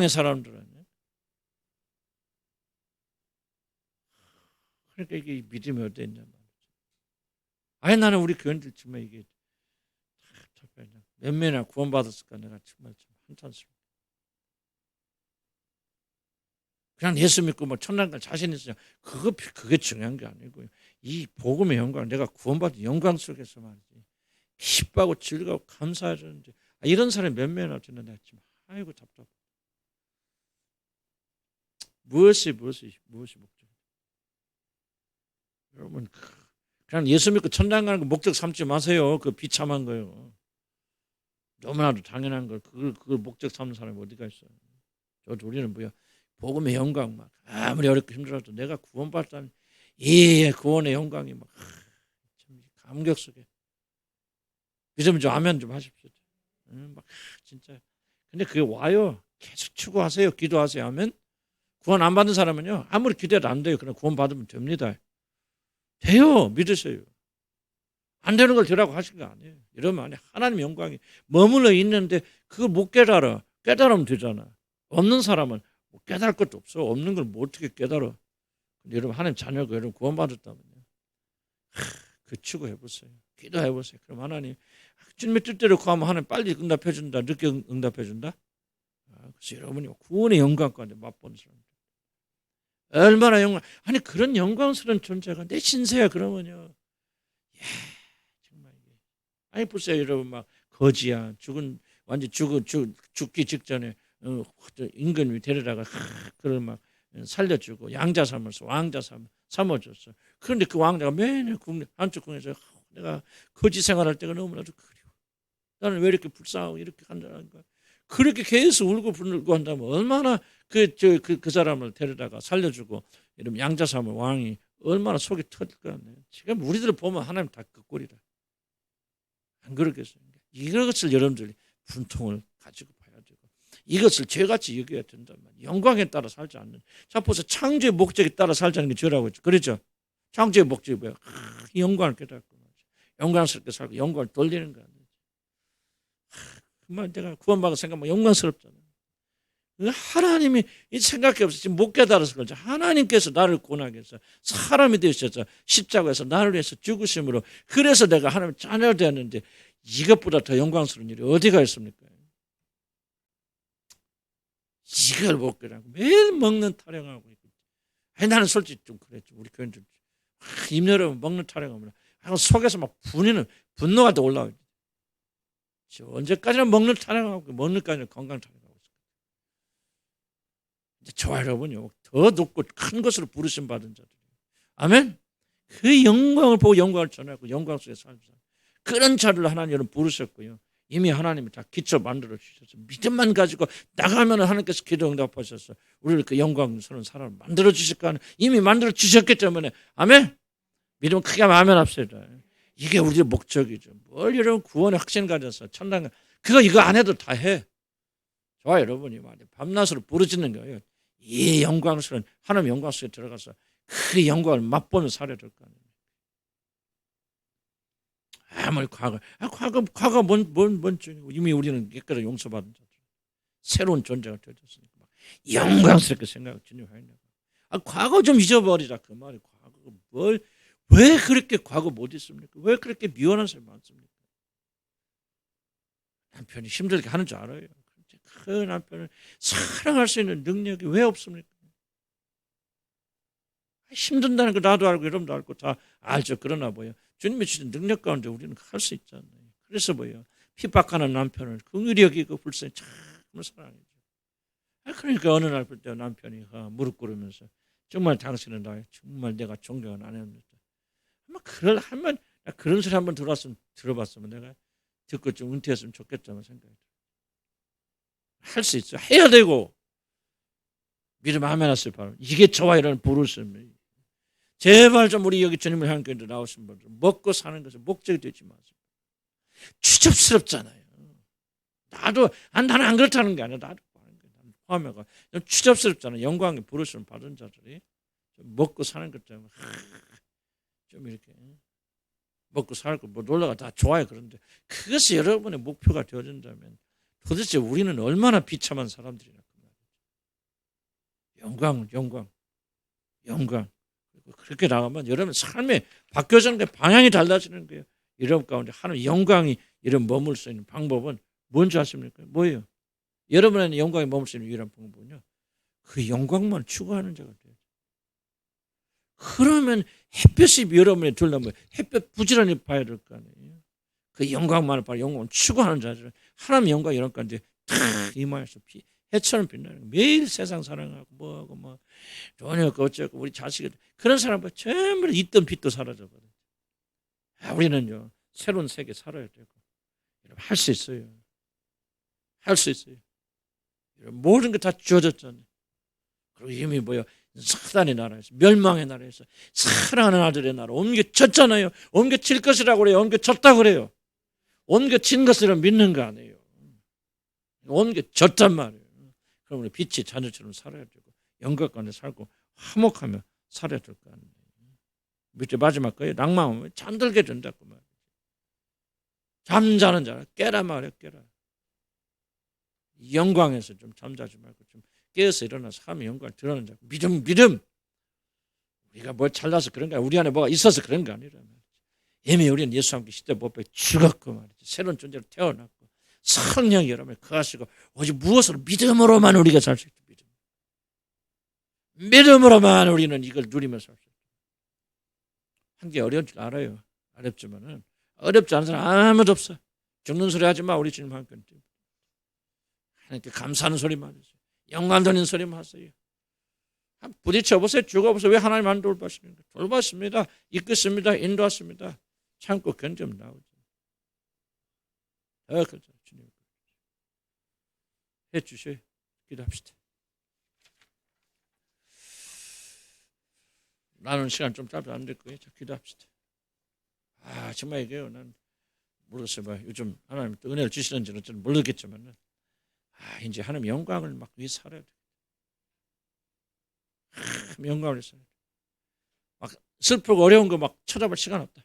사람들은 그러니까 이게 믿음이 어디 있냐 말이죠. 아니 나는 우리 교인들 정말 이게 몇 명이나 구원받았을까 내가 정말 좀 한탄스럽다. 그냥 예수 믿고 뭐 천당 갈 자신 있으냐 그게 중요한 게 아니고요. 이 복음의 영광 내가 구원받은 영광 속에서 말이지 기뻐하고 즐거워 감사하는데 이런 사람이 몇 명이나 되나 내가 지금 아이고 답답해. 무엇이 목적? 여러분 그냥 예수 믿고 천당 가는 거 목적 삼지 마세요. 그 비참한 거요. 너무나도 당연한 걸 그걸 목적 삼는 사람이 어디가 있어요? 우리는 뭐야? 복음의 영광 막 아무리 어렵고 힘들어도 내가 구원받다니 구원의 영광이 막 참 감격 속에 믿으면 좀 아멘 좀 하십시오. 막 진짜 근데 그게 와요. 계속 추구하세요. 기도하세요. 아멘. 구원 안 받은 사람은요 아무리 기도해도 안 돼요. 그냥 구원 받으면 됩니다. 돼요. 믿으세요. 안 되는 걸 되라고 하신 거 아니에요. 이러면 아니 하나님의 영광이 머물러 있는데 그걸 못 깨달으면 되잖아. 없는 사람은 깨달을 것도 없어. 없는 걸 뭐 어떻게 깨달아. 근데 여러분 하나님 자녀가 여러분 구원받았다면요. 그 추구해보세요. 기도해보세요. 그럼 하나님 주님의 뜻대로 구하면 하나님 빨리 응답해준다. 늦게 응답해준다. 그래서 여러분이 구원의 영광 가운데 맛보는 사람들. 얼마나 아니 그런 영광스러운 존재가 내 신세야 그러면요. 정말 아니 보세요 여러분 막 거지야 완전 죽기 직전에 임금이 데려다가 그걸 막 살려주고 양자 삼아서 왕자 삼아줬어. 그런데 그 왕자가 매일 한쪽 궁에서 내가 거지 생활할 때가 너무나도 그리워. 나는 왜 이렇게 불쌍하고 이렇게 한다는 거야. 그렇게 계속 울고 불고 한다면 얼마나 그 사람을 데려다가 살려주고 이러면 양자 삼을 왕이 얼마나 속이 터질 것 같네. 지금 우리들 보면 하나님 다 그 꼴이다. 안 그렇겠어요? 이것을 여러분들이 분통을 가지고 봐야 되고 이것을 죄같이 여겨야 된단 말이에요. 영광에 따라 살지 않는. 자 보세요. 창조의 목적에 따라 살자는 게 죄라고 했죠. 그렇죠? 창조의 목적이 뭐야? 영광을 깨닫고 영광스럽게 살고 영광을 돌리는 거야. 그만 내가 구원받은 생각하면 영광스럽잖아요. 하나님이 이 생각이 없어 지금 못 깨달아서 그렇죠. 하나님께서 나를 구원하기 위해서 사람이 되셔서 십자가에서 나를 위해서 죽으심으로 그래서 내가 하나님의 자녀가 되었는데 이것보다 더 영광스러운 일이 어디가 있습니까? 이걸 못 깨닫고 매일 먹는 타령하고 있고. 아니 나는 솔직히 좀 그랬죠. 우리 교인들 입 열어보면 먹는 타령하면 속에서 막 분노가 더 올라오죠. 언제까지나 먹는 타령하고 먹는까지는 건강 타령하고 있어요. 저와 여러분요 더 높고 큰 것으로 부르심 받은 자들. 아멘. 그 영광을 보고 영광을 전하고 영광 속에 살자. 그런 자를 하나님 여러분 부르셨고요. 이미 하나님이 다 기초 만들어 주셨어요. 믿음만 가지고 나가면 하나님께서 기도 응답하셔서 우리를 그 영광스러운 사람을 만들어 주실 거 아니에요. 이미 만들어 주셨기 때문에 아멘. 믿음 크게 하면 아멘 합시다. 이게 우리의 목적이죠. 뭘 여러분 구원의 확신 가져서 천당 이거 안 해도 다 해. 저와 여러분이 말이에요. 밤낮으로 부르짖는 거예요. 이 영광스러운 하나님 영광 속에 들어가서 그 영광을 맛보며 살아야 될 거 아니에요. 아무리 과거 뭔 중이고 이미 우리는 깨끗하게 용서받은 자들. 새로운 존재가 되었으니까 영광스럽게 생각을 진입하는 거예요. 과거 좀 잊어버리자 그 말이 과거 왜 그렇게 과거 못 잊습니까? 왜 그렇게 미워하는 사람이 많습니까? 남편이 힘들게 하는 줄 알아요. 그 남편을 사랑할 수 있는 능력이 왜 없습니까? 힘든다는 거 나도 알고 여러분도 알고 다 알죠. 그러나 뭐예요? 주님이 주신 능력 가운데 우리는 할 수 있잖아요. 그래서 뭐예요? 핍박하는 남편을 긍휼히 여기고 불쌍히 참 사랑해요. 그러니까 어느 날 그때 남편이 무릎 꿇으면서 정말 당신은 나 정말 내가 존경하는 아내입니다. 그런 소리 한번 들어봤으면 내가 듣고 좀 은퇴했으면 좋겠다는 생각이 들어요. 할 수 있어요. 해야 되고 믿음 아멘 하세요. 바로 이게 저와 이런 부르심입니다. 제발 좀 우리 여기 주님을 향한 교회도 나오신 분들 먹고 사는 것은 목적이 되지 마세요. 추접스럽잖아요. 나는 안 그렇다는 게 아니라 나도 포함해가 추접스럽잖아요. 영광의 부르심을 받은 자들이 좀 먹고 사는 것 때문에 좀 이렇게 먹고 살고 뭐 놀러가 다 좋아요. 그런데 그것이 여러분의 목표가 되어진다면 도대체 우리는 얼마나 비참한 사람들이냐. 영광. 그렇게 나가면 여러분 삶의 바뀌어지는 게 방향이 달라지는 거예요. 이런 가운데 하나님 영광이 이런 머물 수 있는 방법은 뭔지 아십니까? 뭐예요? 여러분의 영광이 머물 수 있는 유일한 방법은요. 그 영광만 추구하는 자가 돼요. 그러면 햇볕이 여러분의 둘러면 햇볕 부지런히 봐야 될 거 아니에요. 그 영광만을 바로 영광을 추구하는 자들은 하나님 영광 이런 가운데 탁 임하여서 해처럼 빛나는 거예요. 매일 세상 사랑하고 뭐하고 뭐 돈이 없고 어쩌고 우리 자식이 그런 사람은 전부 있던 빛도 사라져버려요. 우리는요 새로운 세계 살아야 되고 할 수 있어요. 할 수 있어요. 모든 게 다 주어졌잖아요. 그리고 이미 뭐야 사단의 나라에서 멸망의 나라에서 사랑하는 아들의 나라 옮겨졌잖아요. 옮겨질 것이라고 그래요. 옮겨졌다고 그래요. 옮겨진 것을 믿는 거 아니에요. 옮겨졌단 말이에요. 그럼 우리 빛이 자녀처럼 살아야 되고 영광 가운데 살고 화목하며 살아야 될 거 아니에요. 밑에 마지막 거예요. 낭만하면 잠들게 된다고 말이에요. 잠자는 자라 깨라 말이에요. 깨라. 영광에서 좀 잠자지 말고 좀 깨어서 일어나서 하면 영광을 드러내는 자. 믿음. 우리가 뭘 잘나서 그런 거 아니야. 우리 안에 뭐가 있어서 그런 거 아니라 말이지. 이미 우리는 예수와 함께 시대 법에 죽었고 말이지. 새로운 존재로 태어났고 성령이 여러분을 거하시고 오직 무엇으로 믿음으로만 우리가 살 수 있다. 믿음으로만 우리는 이걸 누리며 살 수 있다. 한 게 어려운 줄 알아요. 어렵지만은 어렵지 않은 사람 아무도 없어. 죽는 소리 하지 마. 우리 주님 함께. 하나님께 감사하는 소리만 하세요. 영광 돌리는 소리만 하세요. 부딪혀보세요. 죽어보세요. 왜 하나님 안 돌보십니까? 돌봤습니다. 이끄습니다. 인도했습니다. 참고 견디면 나오죠. 그렇죠. 주님 해주셔요. 기도합시다. 나는 시간 좀 짧아 안 될 거예요. 자, 기도합시다. 정말 이게요. 난 모르겠어요. 요즘 하나님 또 은혜를 주시는지는 저는 모르겠지만, 이제 하나님 영광을 막 위해 살아야 돼. 영광을 위해 살아야 돼. 막 슬프고 어려운 거 막 쳐다볼 시간 없다.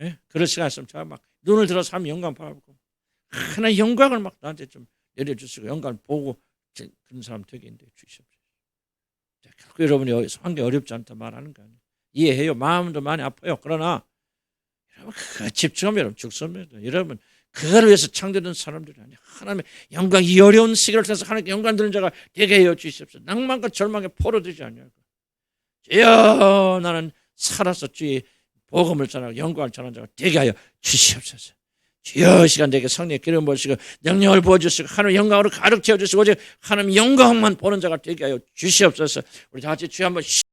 예? 그럴 시간 있으면 제가 막 눈을 들어서 하나님 영광 바라보고 하나님 영광을 막 나한테 좀 내려주시고 영광을 보고 그런 사람 되게 인도해 주시옵소서. 결국 여러분이 환경이 어렵지 않다 말하는 거 아니에요. 이해해요. 마음도 많이 아파요. 그러나 여러분 집중하면 여러분 죽습니다. 여러분 그걸 위해서 창조된 사람들이 아니에요. 하나님의 영광, 이 어려운 시기를 통해서 하나님께 영광 드리는 자가 되게 하여 주시옵소서. 낭만과 절망에 포로되지 아니하고 주여 나는 살아서 주의 복음을 전하고 영광을 전하는 자가 되게 하여 주시옵소서. 주여 시간 되게 성령의 기름 부으시고 능력을 부어주시고 하나님 영광으로 가득 채워주시고 오직 하나님 영광만 보는 자가 되게 하여 주시옵소서. 우리 다 같이 주여 한번